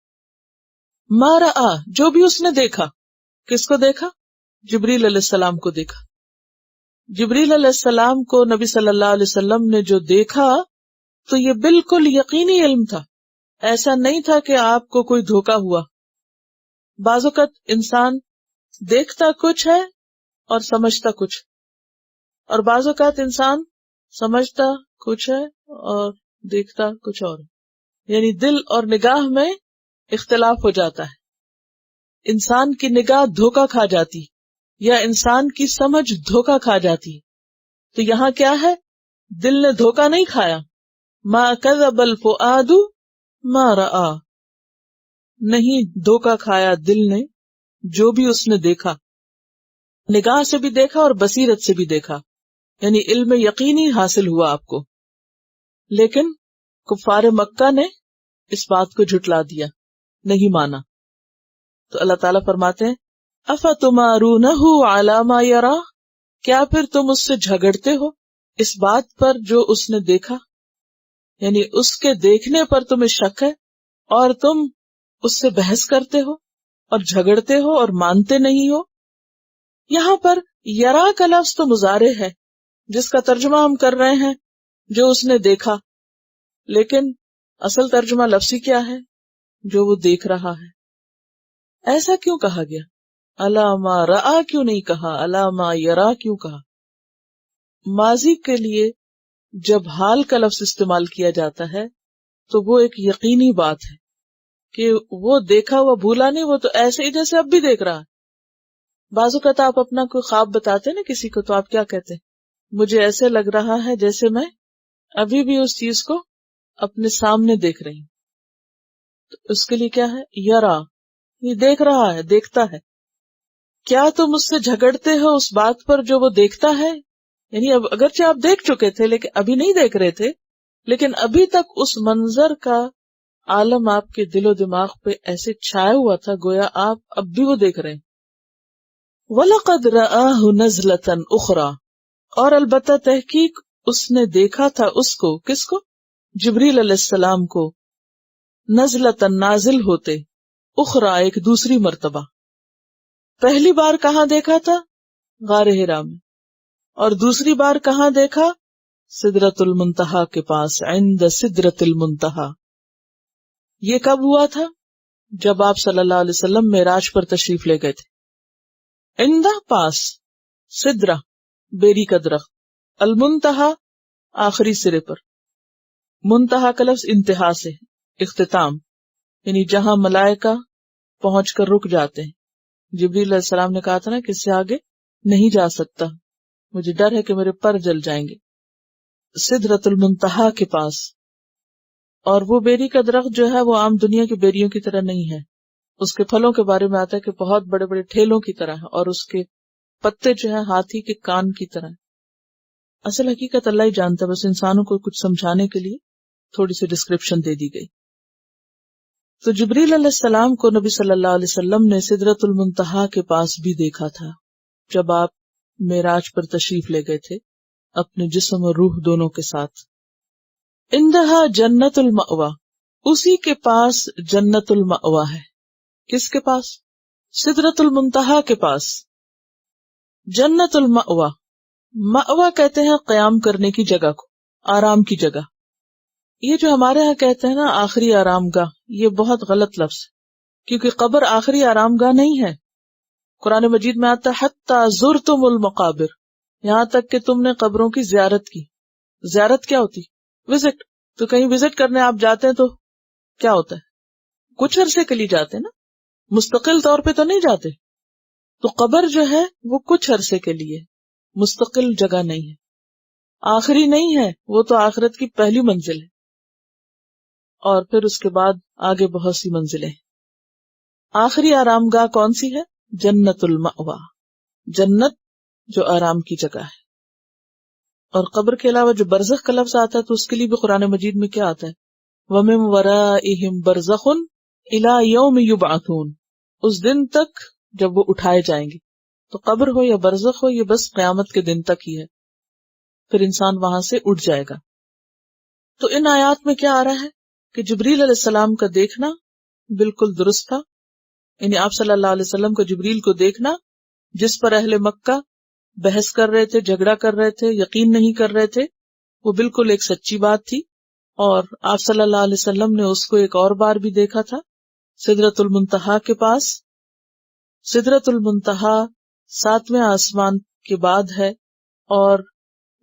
ما رآ، جو بھی اس نے دیکھا. کس کو دیکھا؟ جبریل علیہ السلام کو دیکھا. جبریل علیہ السلام کو نبی صلی اللہ علیہ وسلم نے جو دیکھا تو یہ بالکل یقینی علم تھا. ایسا نہیں تھا کہ آپ کو کوئی دھوکا ہوا. بعض اوقات انسان دیکھتا کچھ ہے اور سمجھتا کچھ، اور بعض اوقات انسان سمجھتا کچھ ہے اور دیکھتا کچھ اور. یعنی دل اور نگاہ میں اختلاف ہو جاتا ہے. انسان کی نگاہ دھوکا کھا جاتی یا انسان کی سمجھ دھوکا کھا جاتی. تو یہاں کیا ہے؟ دل نے دھوکا نہیں کھایا. ما کذب الفؤاد ما رآ، نہیں دھوکا کھایا دل نے جو بھی اس نے دیکھا. نگاہ سے بھی دیکھا اور بصیرت سے بھی دیکھا. یعنی علم یقینی حاصل ہوا آپ کو. لیکن کفار مکہ نے اس بات کو جھٹلا دیا، نہیں مانا. تو اللہ تعالیٰ فرماتے ہیں اَفَتُمَارُونَهُ عَلَى مَا يَرَى، کیا پھر تم اس سے جھگڑتے ہو اس بات پر جو اس نے دیکھا، یعنی اس کے دیکھنے پر تمہیں شک ہے اور تم اس سے بحث کرتے ہو اور جھگڑتے ہو اور مانتے نہیں ہو. یہاں پر یرا کا لفظ تو مضارع ہے جس کا ترجمہ ہم کر رہے ہیں جو اس نے دیکھا، لیکن اصل ترجمہ لفظی کیا ہے؟ جو وہ دیکھ رہا ہے. ایسا کیوں کہا گیا؟ الا ما رآ کیوں نہیں کہا؟ الا ما یرا کیوں کہا؟ ماضی کے لیے جب حال کا لفظ استعمال کیا جاتا ہے تو وہ ایک یقینی بات ہے کہ وہ دیکھا ہوا بھولا نہیں، وہ تو ایسے ہی جیسے اب بھی دیکھ رہا ہے. بعض اوقات آپ اپنا کوئی خواب بتاتے ہیں نا کسی کو، تو آپ کیا کہتے ہیں؟ مجھے ایسے لگ رہا ہے جیسے میں ابھی بھی اس چیز کو اپنے سامنے دیکھ رہی ہوں. تو اس کے لیے کیا ہے؟ یرا، یہ دیکھ رہا ہے، دیکھتا ہے. کیا تم اس سے جھگڑتے ہو اس بات پر جو وہ دیکھتا ہے؟ یعنی اب اگرچہ آپ دیکھ چکے تھے لیکن ابھی نہیں دیکھ رہے تھے، لیکن ابھی تک اس منظر کا عالم آپ کے دل و دماغ پہ ایسے چھایا ہوا تھا گویا آپ اب بھی وہ دیکھ رہے ہیں. وَلَقَدْ رَآهُ نَزْلَةً أُخْرَى، اور البتہ تحقیق اس نے دیکھا تھا اس کو، کس کو؟ جبریل علیہ السلام کو. نزلةً، نازل ہوتے، اخرى، ایک دوسری مرتبہ. پہلی بار کہاں دیکھا تھا؟ غار حرا میں. اور دوسری بار کہاں دیکھا؟ سدرۃ المنتہا کے پاس، عند سدرۃ المنتہا. یہ کب ہوا تھا؟ جب آپ صلی اللہ علیہ وسلم معراج پر تشریف لے گئے تھے. عند، پاس، سدرہ، بیری کا درخت، المنتہا، آخری سرے پر. منتہا کا لفظ انتہا سے، اختتام، یعنی جہاں ملائکہ پہنچ کر رک جاتے ہیں. جبریل علیہ السلام نے کہا تھا نا کہ اس سے آگے نہیں جا سکتا، مجھے ڈر ہے کہ میرے پر جل جائیں گے. سدرۃ المنتہا کے پاس. اور وہ بیری کا درخت جو ہے وہ عام دنیا کی بیریوں کی طرح نہیں ہے. اس کے پھلوں کے بارے میں آتا ہے کہ بہت بڑے بڑے ٹھیلوں کی طرح ہے، اور اس کے پتے جو ہیں ہاتھی کے کان کی طرح. اصل حقیقت اللہ ہی جانتا ہے، بس انسانوں کو کچھ سمجھانے کے لیے تھوڑی سی ڈسکرپشن دے دی گئی. تو جبریل علیہ السلام کو نبی صلی اللہ علیہ وسلم نے سدرۃ المنتہا کے پاس بھی دیکھا تھا جب آپ معراج پر تشریف لے گئے تھے اپنے جسم اور روح دونوں کے ساتھ. اندہا جنت المأوا، اسی کے پاس جنت المأوا ہے. کس کے پاس؟ سدرۃ المنتہا کے پاس. جنت المأوا، مأوا کہتے ہیں قیام کرنے کی جگہ کو، آرام کی جگہ. یہ جو ہمارے ہاں کہتے ہیں نا آخری آرام گاہ، یہ بہت غلط لفظ ہے، کیونکہ قبر آخری آرام گاہ نہیں ہے. قرآن مجید میں آتا ہے حتی زرتم المقابر، یہاں تک کہ تم نے قبروں کی زیارت کی. زیارت کیا ہوتی؟ وزٹ. تو کہیں وزٹ کرنے آپ جاتے ہیں تو کیا ہوتا ہے؟ کچھ عرصے کے لیے جاتے ہیں نا، مستقل طور پہ تو نہیں جاتے. تو قبر جو ہے وہ کچھ عرصے کے لیے، مستقل جگہ نہیں ہے، آخری نہیں ہے، وہ تو آخرت کی پہلی منزل ہے. اور پھر اس کے بعد آگے بہت سی منزلیں. آخری آرام گاہ کون سی ہے؟ جنت المأوا، جنت جو آرام کی جگہ ہے. اور قبر کے علاوہ جو برزخ کا لفظ آتا ہے تو اس کے لیے بھی قرآن مجید میں کیا آتا ہے؟ وَمِن وَرَائِهِمْ بَرْزَخٌ إِلَى يَوْمِ يُبْعَثُونَ، اس دن تک جب وہ اٹھائے جائیں گے. تو قبر ہو یا برزخ ہو، یہ بس قیامت کے دن تک ہی ہے، پھر انسان وہاں سے اٹھ جائے گا. تو ان آیات میں کیا آ رہا ہے کہ جبریل علیہ السلام کا دیکھنا بالکل درست تھا. یعنی آپ صلی اللہ علیہ وسلم کا جبریل کو دیکھنا، جس پر اہل مکہ بحث کر رہے تھے، جھگڑا کر رہے تھے، یقین نہیں کر رہے تھے، وہ بالکل ایک سچی بات تھی. اور آپ صلی اللہ علیہ وسلم نے اس کو ایک اور بار بھی دیکھا تھا سدرۃ المنتہا کے پاس. سدرۃ المنتہا 7ویں آسمان کے بعد ہے اور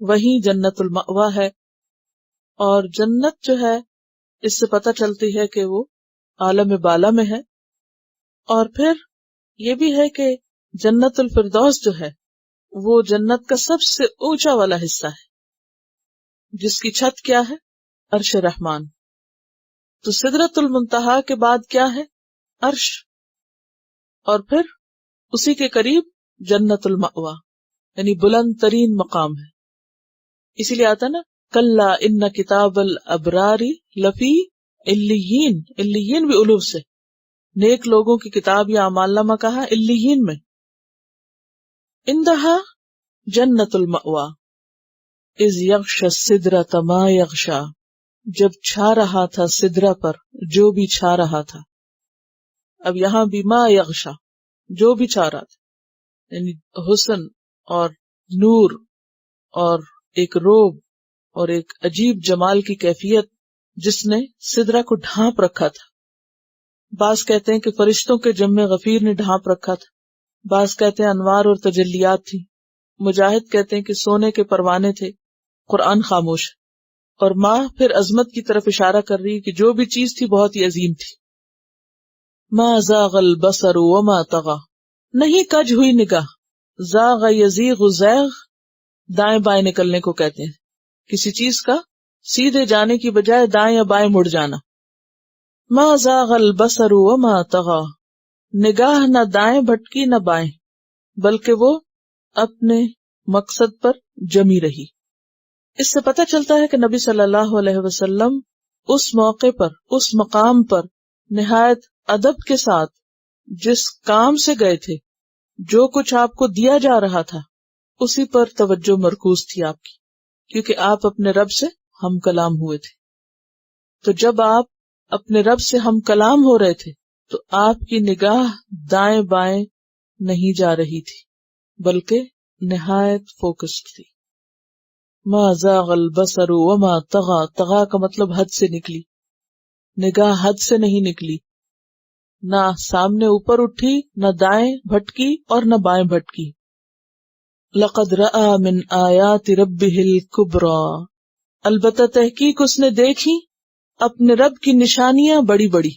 وہیں جنت المأوا ہے. اور جنت جو ہے اس سے پتہ چلتی ہے کہ وہ عالم بالا میں ہے. اور پھر یہ بھی ہے کہ جنت الفردوس جو ہے وہ جنت کا سب سے اونچا والا حصہ ہے، جس کی چھت کیا ہے؟ عرش رحمان. تو سدرۃ المنتہا کے بعد کیا ہے؟ عرش. اور پھر اسی کے قریب جنت المأوا، یعنی بلند ترین مقام ہے. اسی لیے آتا نا کلا ان کتاب الابراری لفی علیین، علیین بھی الوف سے، نیک لوگوں کی کتاب یا اعمال نامہ کہا علیین میں. اندہا جنت المأوا اذ یغشی السدرۃ ما یغشی، جب چھا رہا تھا سدرہ پر جو بھی چھا رہا تھا. اب یہاں بھی ما یغشی، جو بھی چھا رہا تھا، یعنی حسن اور نور اور ایک روب اور ایک عجیب جمال کی کیفیت جس نے سدرہ کو ڈھانپ رکھا تھا. بعض کہتے ہیں کہ فرشتوں کے جم غفیر نے ڈھانپ رکھا تھا، بعض کہتے ہیں انوار اور تجلیات تھی، مجاہد کہتے ہیں کہ سونے کے پروانے تھے. قرآن خاموش ہے. اور ماں پھر عظمت کی طرف اشارہ کر رہی کہ جو بھی چیز تھی بہت ہی عظیم تھی. ما زاغ البصر وما طغى، نہیں کج ہوئی نگاہ. زاغ یزیغ، زیغ دائیں بائیں نکلنے کو کہتے ہیں، کسی چیز کا سیدھے جانے کی بجائے دائیں یا بائیں مڑ جانا. ما زاغ البصر وما طغى، نگاہ نہ دائیں بھٹکی نہ بائیں، بلکہ وہ اپنے مقصد پر جمی رہی. اس سے پتہ چلتا ہے کہ نبی صلی اللہ علیہ وسلم اس موقع پر، اس مقام پر نہایت ادب کے ساتھ جس کام سے گئے تھے، جو کچھ آپ کو دیا جا رہا تھا، اسی پر توجہ مرکوز تھی آپ کی، کیونکہ آپ اپنے رب سے ہم کلام ہوئے تھے. تو جب آپ اپنے رب سے ہم کلام ہو رہے تھے تو آپ کی نگاہ دائیں بائیں نہیں جا رہی تھی، بلکہ نہایت فوکسڈ تھی. ما زاغ البصر وما طغى، طغى کا مطلب حد سے نکلی، نگاہ حد سے نہیں نکلی، نہ سامنے اوپر اٹھی، نہ دائیں بھٹکی اور نہ بائیں بھٹکی. لقد رأى من آیات ربه الكبرى، البتہ تحقیق اس نے دیکھی اپنے رب کی نشانیاں بڑی بڑی.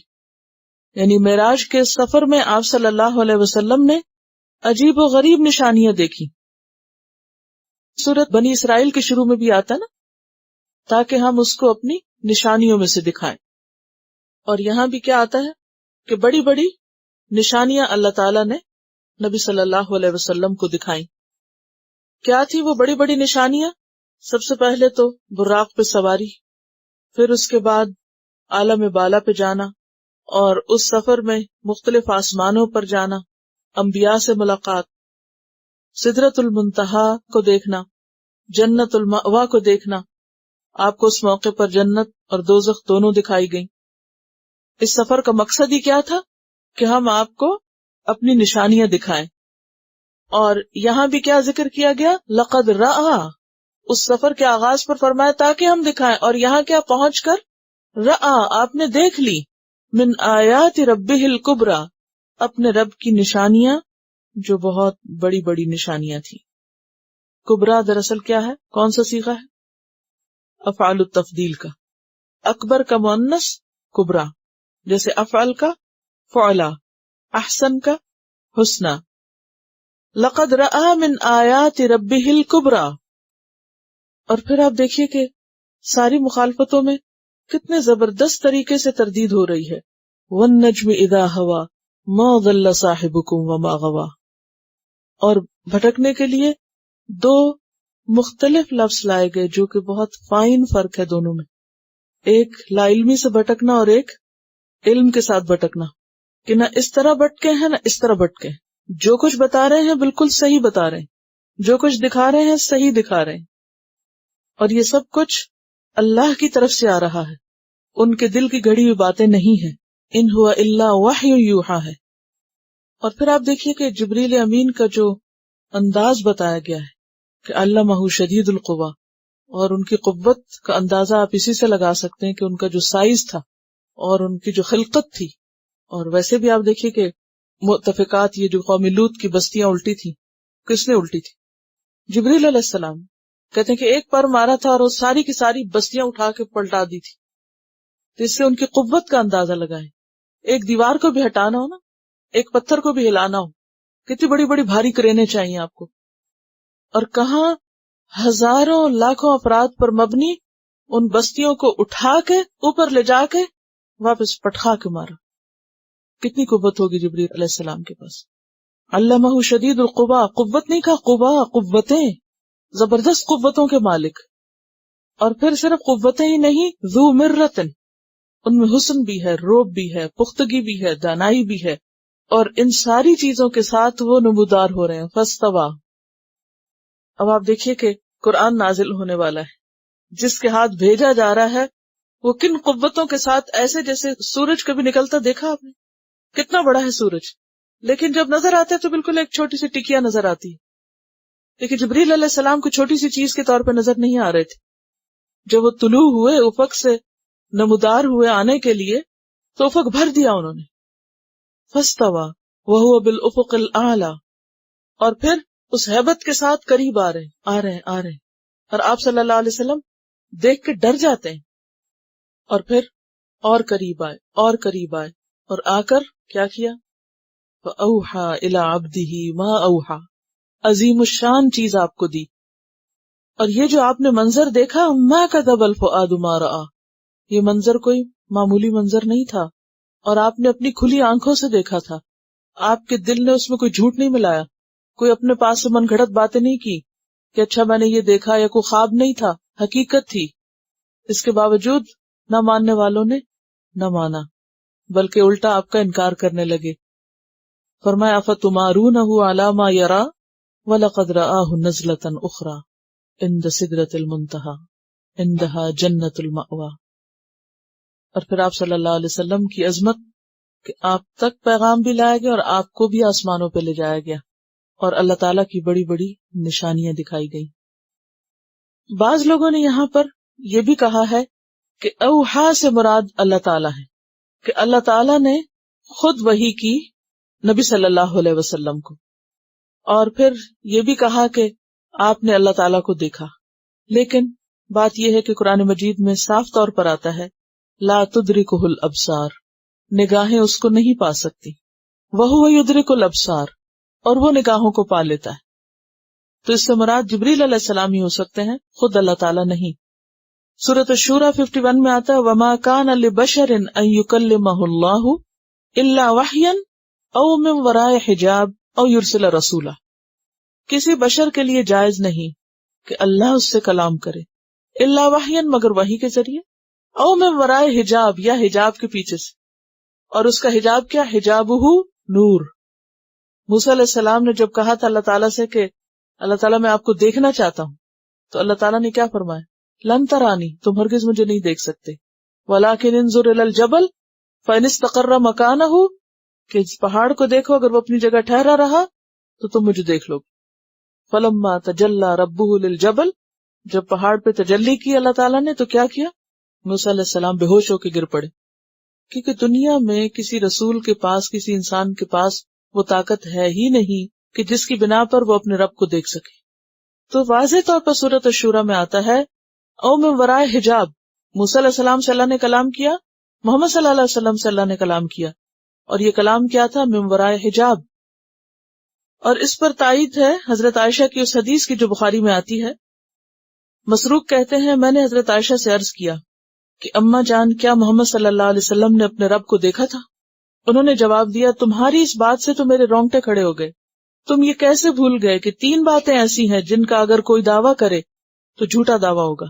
یعنی معراج کے سفر میں آپ صلی اللہ علیہ وسلم نے عجیب و غریب نشانیاں دیکھی. سورۃ بنی اسرائیل کے شروع میں بھی آتا نا، تاکہ ہم اس کو اپنی نشانیوں میں سے دکھائیں. اور یہاں بھی کیا آتا ہے کہ بڑی بڑی نشانیاں اللہ تعالیٰ نے نبی صلی اللہ علیہ وسلم کو دکھائیں. کیا تھی وہ بڑی بڑی نشانیاں؟ سب سے پہلے تو براق پہ سواری، پھر اس کے بعد عالم بالا پہ جانا، اور اس سفر میں مختلف آسمانوں پر جانا، انبیاء سے ملاقات، سدرۃ المنتہا کو دیکھنا، جنت المأوا کو دیکھنا. آپ کو اس موقع پر جنت اور دوزخ دونوں دکھائی گئیں. اس سفر کا مقصد ہی کیا تھا کہ ہم آپ کو اپنی نشانیاں دکھائیں. اور یہاں بھی کیا ذکر کیا گیا؟ لقد رأى، اس سفر کے آغاز پر فرمایا تاکہ ہم دکھائیں، اور یہاں کیا پہنچ کر رأى، آپ نے دیکھ لی، من آیات ربہ الکبریٰ، اپنے رب کی نشانیاں جو بہت بڑی بڑی نشانیاں تھیں. کبریٰ دراصل کیا ہے؟ کون سا صیغہ ہے؟ افعال التفضیل کا. اکبر کا مؤنث کبریٰ، جیسے افعل کا فعلا، احسن کا حسنا. لقد رأى من آیات ربہ الکبریٰ. اور پھر آپ دیکھیے کہ ساری مخالفتوں میں کتنے زبردست طریقے سے تردید ہو رہی ہے. والنجم اذا ہوا ما ضل صاحبکم وما غوا. اور بھٹکنے کے لیے دو مختلف لفظ لائے گئے جو کہ بہت فائن فرق ہے دونوں میں. ایک لا علمی سے بھٹکنا اور ایک علم کے ساتھ بھٹکنا، کہ نہ اس طرح بھٹکے ہیں نہ اس طرح بھٹکے ہیں. جو کچھ بتا رہے ہیں بالکل صحیح بتا رہے ہیں، جو کچھ دکھا رہے ہیں صحیح دکھا رہے ہیں، اور یہ سب کچھ اللہ کی طرف سے آ رہا ہے، ان کے دل کی گھڑی ہوئی باتیں نہیں ہیں. ان ہوا الا وحی یوحی ہے. اور پھر آپ دیکھیے کہ جبریل امین کا جو انداز بتایا گیا ہے کہ علمہ شدید القویٰ، اور ان کی قوت کا اندازہ آپ اسی سے لگا سکتے ہیں کہ ان کا جو سائز تھا اور ان کی جو خلقت تھی. اور ویسے بھی آپ دیکھیے کہ مؤتفقات، یہ جو قوم لوط کی بستیاں الٹی تھی، کس نے الٹی تھی؟ جبریل علیہ السلام. کہتے ہیں کہ ایک پر مارا تھا اور وہ ساری کی ساری بستیاں اٹھا کے پلٹا دی تھی. تو اس سے ان کی قوت کا اندازہ لگائیں. ایک دیوار کو بھی ہٹانا ہو نا، ایک پتھر کو بھی ہلانا ہو، کتنی بڑی بڑی بھاری کرینے چاہیے آپ کو. اور کہاں ہزاروں لاکھوں افراد پر مبنی ان بستیوں کو اٹھا کے اوپر لے جا کے واپس پٹخا کے مارا. کتنی قوت ہوگی جبریل علیہ السلام کے پاس. علمہ شدید القویٰ، قوت نہیں کہا قویٰ، قوتیں، زبردست قوتوں کے مالک. اور پھر صرف قوتیں ہی نہیں، ذو مرتن، ان میں حسن بھی ہے، روب بھی ہے، پختگی بھی ہے، دانائی بھی ہے، اور ان ساری چیزوں کے ساتھ وہ نمودار ہو رہے ہیں. فاستویٰ. اب آپ دیکھیے کہ قرآن نازل ہونے والا ہے، جس کے ہاتھ بھیجا جا رہا ہے وہ کن قوتوں کے ساتھ، ایسے جیسے سورج کبھی نکلتا دیکھا آپ نے؟ کتنا بڑا ہے سورج، لیکن جب نظر آتا ہے تو بالکل ایک چھوٹی سی ٹکیا نظر آتی ہے. لیکن جبریل علیہ السلام کو چھوٹی سی چیز کے طور پہ نظر نہیں آ رہے تھے. جب وہ طلوع ہوئے، افق سے نمودار ہوئے آنے کے لیے، تو افق بھر دیا انہوں نے. فاستویٰ وہو بالافق الاعلی، اور پھر اس ہیبت کے ساتھ قریب آ رہے ہیں، اور آپ صلی اللہ علیہ وسلم دیکھ کے ڈر جاتے ہیں، اور پھر اور قریب آئے اور آ کر کیا کیا؟ فَأَوْحَى إِلَىٰ عَبْدِهِ مَا أَوْحَى، عظیم الشان چیز آپ کو دی. اور یہ جو آپ نے منظر دیکھا، مَا كَذَبَ الْفُؤَادُ مَا رَأَىٰ، یہ منظر کوئی معمولی منظر نہیں تھا، اور آپ نے اپنی کھلی آنکھوں سے دیکھا تھا. آپ کے دل نے اس میں کوئی جھوٹ نہیں ملایا، کوئی اپنے پاس سے من گھڑت باتیں نہیں کی کہ اچھا میں نے یہ دیکھا، یا کوئی خواب نہیں تھا، حقیقت تھی. اس کے باوجود نہ ماننے والوں نے نہ مانا، بلکہ الٹا آپ کا انکار کرنے لگے. فرمایا أَفَتُمَارُونَهُ عَلَىٰ مَا يَرَىٰ وَلَقَدْ رَآهُ نَزْلَةً أُخْرَىٰ عِندَ سِدْرَةِ الْمُنتَهَىٰ عِندَهَا جَنَّةُ الْمَأْوَىٰ. اور پھر آپ صلی اللہ علیہ وسلم کی عظمت کہ آپ تک پیغام بھی لایا گیا اور آپ کو بھی آسمانوں پہ لے جایا گیا، اور اللہ تعالیٰ کی بڑی بڑی نشانیاں دکھائی گئی. بعض لوگوں نے یہاں پر یہ بھی کہا ہے کہ اوحا سے مراد اللہ تعالیٰ ہے، کہ اللہ تعالیٰ نے خود وحی کی نبی صلی اللہ علیہ وسلم کو، اور پھر یہ بھی کہا کہ آپ نے اللہ تعالیٰ کو دیکھا. لیکن بات یہ ہے کہ قرآن مجید میں صاف طور پر آتا ہے لا تدرکہ الابصار، نگاہیں اس کو نہیں پا سکتی، وہو یدرک الابصار، اور وہ نگاہوں کو پا لیتا ہے. تو اس سے مراد جبریل علیہ السلام ہی ہو سکتے ہیں، خود اللہ تعالیٰ نہیں. سورۃ الشورى 51 میں آتا ہے وما كان لبشر ان يكلمه الله الا وحيا او من وراء حجاب او يرسل رسولا، کسی بشر کے لیے جائز نہیں کہ اللہ اس سے کلام کرے الا وحیا، مگر وحی کے ذریعے، او من وراء حجاب، یا حجاب کے پیچھے سے. اور اس کا حجاب کیا؟ حجابہ نور. موسیٰ علیہ السلام نے جب کہا تھا اللہ تعالیٰ سے کہ اللہ تعالیٰ میں آپ کو دیکھنا چاہتا ہوں، تو اللہ تعالیٰ نے کیا فرمایا؟ لن ترانی، تم ہرگز مجھے نہیں دیکھ سکتے، ولکن انظر الی الجبل فإن استقر مکانہ، کہ اس پہاڑ کو دیکھو، اگر وہ اپنی جگہ ٹھہرا رہا تو تم مجھے دیکھ لو. فلما تجلی ربہ للجبل، جب پہاڑ پہ تجلی کی اللہ تعالیٰ نے تو کیا کیا؟ موسیٰ علیہ السلام بے ہوش ہو کے گر پڑے، کیونکہ دنیا میں کسی رسول کے پاس، کسی انسان کے پاس وہ طاقت ہے ہی نہیں کہ جس کی بنا پر وہ اپنے رب کو دیکھ سکے. تو واضح طور پر سورۃ الشورى میں آتا ہے او من ورائے حجاب، موسیٰ علیہ السلام سے اللہ نے کلام کیا، محمد صلی اللہ علیہ وسلم سے اللہ نے کلام کیا، اور یہ کلام کیا تھا؟ من ورائے حجاب. اور اس پر تائید ہے حضرت عائشہ کی اس حدیث کی جو بخاری میں آتی ہے. مسروق کہتے ہیں میں نے حضرت عائشہ سے عرض کیا کہ اماں جان، کیا محمد صلی اللہ علیہ وسلم نے اپنے رب کو دیکھا تھا؟ انہوں نے جواب دیا تمہاری اس بات سے تو میرے رونگٹے کھڑے ہو گئے. تم یہ کیسے بھول گئے کہ 3 باتیں ایسی ہیں جن کا اگر کوئی دعویٰ کرے تو جھوٹا دعویٰ ہوگا،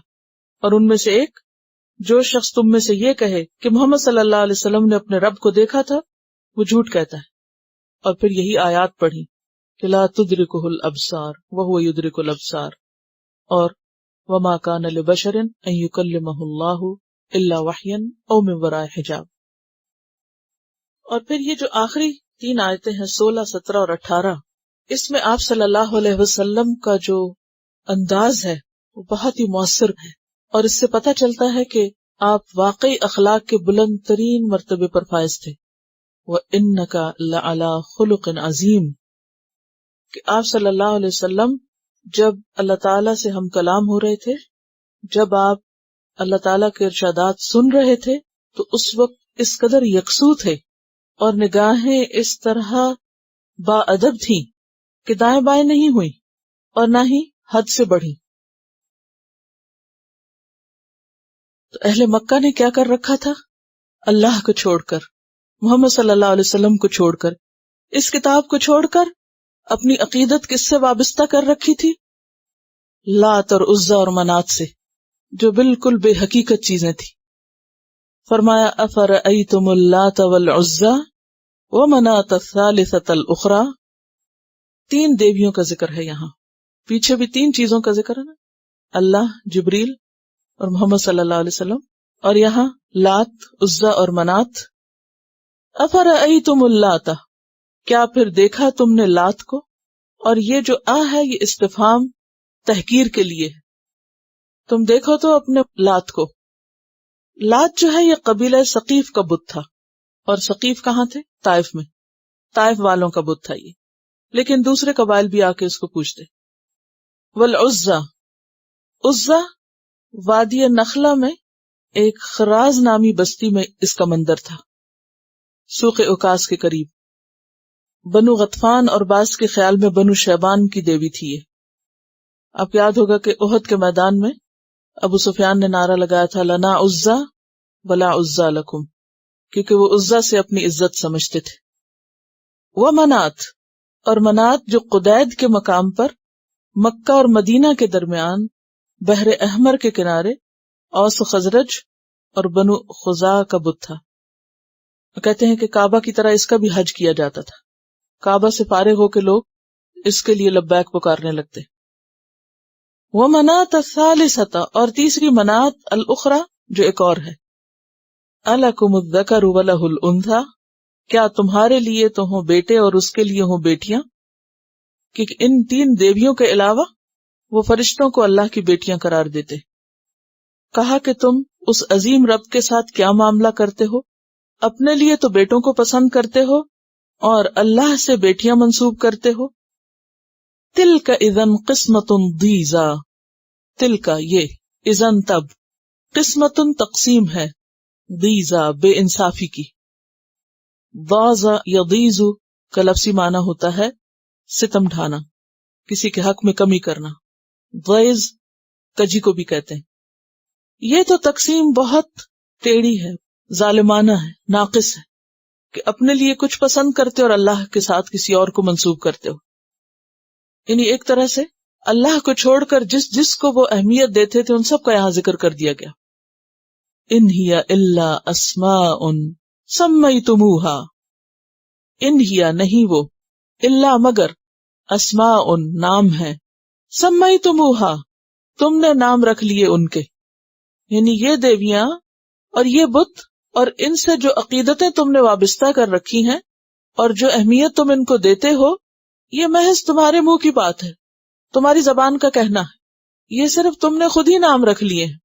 اور ان میں سے ایک، جو شخص تم میں سے یہ کہے کہ محمد صلی اللہ علیہ وسلم نے اپنے رب کو دیکھا تھا، وہ جھوٹ کہتا ہے. اور پھر یہی آیات پڑھی کہ لا تدرکہ الابصار وہو یدرک الابصار، اور وما کان لبشر ان یکلمہ اللہ الا وحیا او من وراء حجاب. اور پھر یہ جو آخری 3 آیتیں ہیں 16، 17 اور 18، اس میں آپ صلی اللہ علیہ وسلم کا جو انداز ہے وہ بہت ہی مؤثر ہے، اور اس سے پتہ چلتا ہے کہ آپ واقعی اخلاق کے بلند ترین مرتبے پر فائز تھے. وَإِنَّكَ لَعَلَىٰ خُلُقٍ عَظِيمٍ، کہ آپ صلی اللہ علیہ وسلم جب اللہ تعالیٰ سے ہم کلام ہو رہے تھے، جب آپ اللہ تعالیٰ کے ارشادات سن رہے تھے، تو اس وقت اس قدر یکسو تھے اور نگاہیں اس طرح با ادب تھیں کہ دائیں بائیں نہیں ہوئی اور نہ ہی حد سے بڑھی. تو اہل مکہ نے کیا کر رکھا تھا؟ اللہ کو چھوڑ کر، محمد صلی اللہ علیہ وسلم کو چھوڑ کر، اس کتاب کو چھوڑ کر اپنی عقیدت کس سے وابستہ کر رکھی تھی؟ لات اور عزا اور منات سے. جو بالکل بے حقیقت چیزیں تھی. فرمایا افرأیتم اللات والعزی ومناۃ الثالثۃ الاخری. 3 دیویوں کا ذکر ہے یہاں. پیچھے بھی 3 چیزوں کا ذکر ہے نا، اللہ، جبریل اور محمد صلی اللہ علیہ وسلم، اور یہاں لات، عزا اور منات. افرأیتم اللات، کیا پھر دیکھا تم نے لات کو؟ اور یہ جو ہے یہ استفہام تحقیر کے لیے ہے. تم دیکھو تو اپنے لات کو. لات جو ہے یہ قبیلہ ثقیف کا بت تھا، اور ثقیف کہاں تھے؟ طائف میں. طائف والوں کا بت تھا یہ، لیکن دوسرے قبائل بھی آ کے اس کو پوچھتے. والعزا، عزا وادی نخلا میں ایک خراز نامی بستی میں اس کا مندر تھا، سوق اوکاس کے قریب. بنو غطفان اور بعض کے خیال میں بنو شیبان کی دیوی تھی یہ. آپ یاد ہوگا کہ احد کے میدان میں ابو سفیان نے نعرہ لگایا تھا لنا عزا ولا عزا لکم، کیونکہ وہ عزا سے اپنی عزت سمجھتے تھے. ومنات، اور منات جو قدید کے مقام پر مکہ اور مدینہ کے درمیان بحر احمر کے کنارے اوس و خزرج اور بنو خزاع کا بت تھا. کہتے ہیں کہ کعبہ کی طرح اس کا بھی حج کیا جاتا تھا. کعبہ سے فارغ ہو کے لوگ اس کے لیے لبیک پکارنے لگتے. ومناۃ الثالثۃ، اور تیسری منات الاخری جو ایک اور ہے. الکم الذکر ولہ الانثی، کیا تمہارے لیے تو ہوں بیٹے اور اس کے لیے ہوں بیٹیاں؟ کہ ان 3 دیویوں کے علاوہ وہ فرشتوں کو اللہ کی بیٹیاں قرار دیتے. کہا کہ تم اس عظیم رب کے ساتھ کیا معاملہ کرتے ہو؟ اپنے لیے تو بیٹوں کو پسند کرتے ہو اور اللہ سے بیٹیاں منسوب کرتے ہو. تلک اذن قسمت ضیزی، تلک یہ، اذن تب، قسمت تقسیم ہے، ضیزی بے انصافی کی. ضاز یضیز کا لفظی معنی ہوتا ہے ستم ڈھانا، کسی کے حق میں کمی کرنا. ضیز کجی کو بھی کہتے ہیں. یہ تو تقسیم بہت ٹیڑھی ہے، ظالمانہ ہے، ناقص ہے، کہ اپنے لیے کچھ پسند کرتے اور اللہ کے ساتھ کسی اور کو منسوب کرتے ہو. یعنی ایک طرح سے اللہ کو چھوڑ کر جس جس کو وہ اہمیت دیتے تھے ان سب کا یہاں ذکر کر دیا گیا. ان ہی الا اسماء سمیتموہا، ان ہی نہیں وہ، الا مگر، اسماء نام ہے، سمیتموہا تم نے نام رکھ لیے ان کے. یعنی یہ دیویاں اور یہ بت اور ان سے جو عقیدتیں تم نے وابستہ کر رکھی ہیں اور جو اہمیت تم ان کو دیتے ہو، یہ محض تمہارے منہ کی بات ہے، تمہاری زبان کا کہنا ہے. یہ صرف تم نے خود ہی نام رکھ لیے ہیں.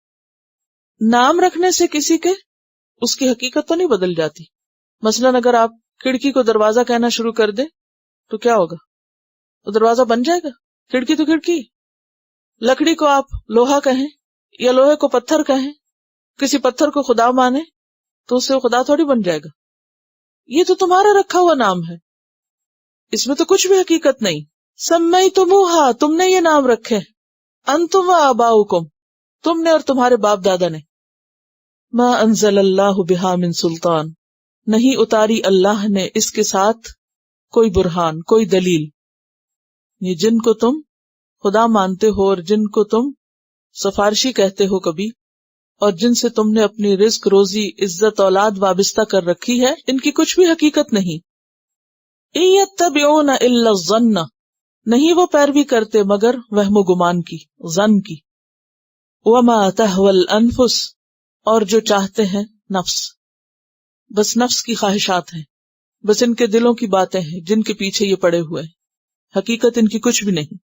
نام رکھنے سے کسی کے اس کی حقیقت تو نہیں بدل جاتی. مثلاً اگر آپ کھڑکی کو دروازہ کہنا شروع کر دیں تو کیا ہوگا؟ تو دروازہ بن جائے گا. کھڑکی تو کھڑکی. لکڑی کو آپ لوہا کہیں یا لوہے کو پتھر کہیں، کسی پتھر کو خدا مانے تو اس سے خدا تھوڑی بن جائے گا. یہ تو تمہارا رکھا ہوا نام ہے، اس میں تو کچھ بھی حقیقت نہیں. سمیتموہا تم نے یہ نام رکھے، انتم و آباؤکم تم نے اور تمہارے باپ دادا نے. ما انزل اللہ بہا من سلطان نہیں اتاری اللہ نے اس کے ساتھ کوئی برہان، کوئی دلیل. یہ جن کو تم خدا مانتے ہو اور جن کو تم سفارشی کہتے ہو کبھی، اور جن سے تم نے اپنی رزق، روزی، عزت، اولاد وابستہ کر رکھی ہے، ان کی کچھ بھی حقیقت نہیں. ان یتبعون الا الظن نہیں وہ پیروی کرتے مگر وہم و گمان کی، ظن کی. وما تہوی الانفس اور جو چاہتے ہیں نفس، بس نفس کی خواہشات ہیں، بس ان کے دلوں کی باتیں ہیں جن کے پیچھے یہ پڑے ہوئے ہیں، حقیقت ان کی کچھ بھی نہیں.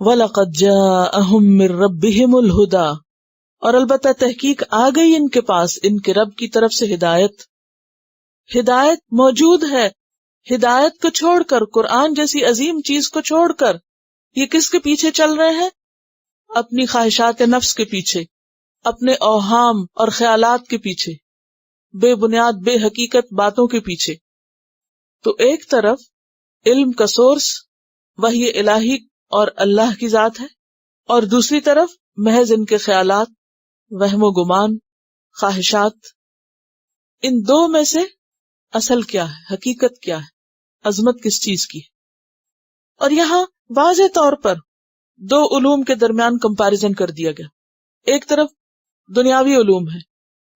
وَلَقَدْ جَاءَهُم مِّن رَّبِّهِمُ الْهُدَىٰ اور البتہ تحقیق آ گئی ان کے پاس ان کے رب کی طرف سے ہدایت. ہدایت موجود ہے. ہدایت کو چھوڑ کر، قرآن جیسی عظیم چیز کو چھوڑ کر یہ کس کے پیچھے چل رہے ہیں؟ اپنی خواہشات نفس کے پیچھے، اپنے اوہام اور خیالات کے پیچھے، بے بنیاد بے حقیقت باتوں کے پیچھے. تو ایک طرف علم کا سورس وحی الہی اور اللہ کی ذات ہے، اور دوسری طرف محض ان کے خیالات، وہم و گمان، خواہشات. ان دو میں سے اصل کیا ہے، حقیقت کیا ہے، عظمت کس چیز کی ہے؟ اور یہاں واضح طور پر 2 علوم کے درمیان کمپیریزن کر دیا گیا. ایک طرف دنیاوی علوم ہے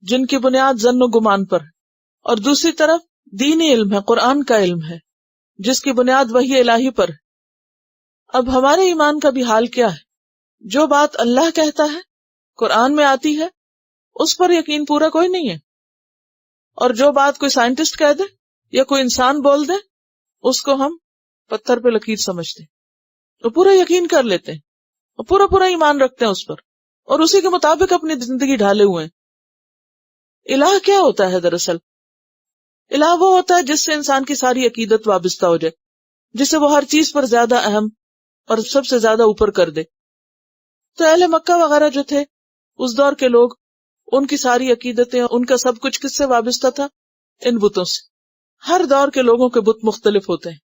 جن کی بنیاد ظن و گمان پر ہے، اور دوسری طرف دینی علم ہے، قرآن کا علم ہے جس کی بنیاد وحی الہی پر ہے۔ اب ہمارے ایمان کا بھی حال کیا ہے؟ جو بات اللہ کہتا ہے، قرآن میں آتی ہے، اس پر یقین پورا کوئی نہیں ہے، اور جو بات کوئی سائنٹسٹ کہہ دے یا کوئی انسان بول دے اس کو ہم پتھر پہ لکیر سمجھتے ہیں، تو پورا یقین کر لیتے ہیں اور پورا ایمان رکھتے ہیں اس پر، اور اسی کے مطابق اپنی زندگی ڈھالے ہوئے ہیں۔ الہ کیا ہوتا ہے؟ دراصل الہ وہ ہوتا ہے جس سے انسان کی ساری عقیدت وابستہ ہو جائے، جسے وہ ہر چیز پر زیادہ اہم اور سب سے زیادہ اوپر کر دے۔ تو اہل مکہ وغیرہ جو تھے اس دور کے لوگ، ان کی ساری عقیدتیں، ان کا سب کچھ کس سے وابستہ تھا؟ ان بتوں سے۔ ہر دور کے لوگوں کے بت مختلف ہوتے ہیں۔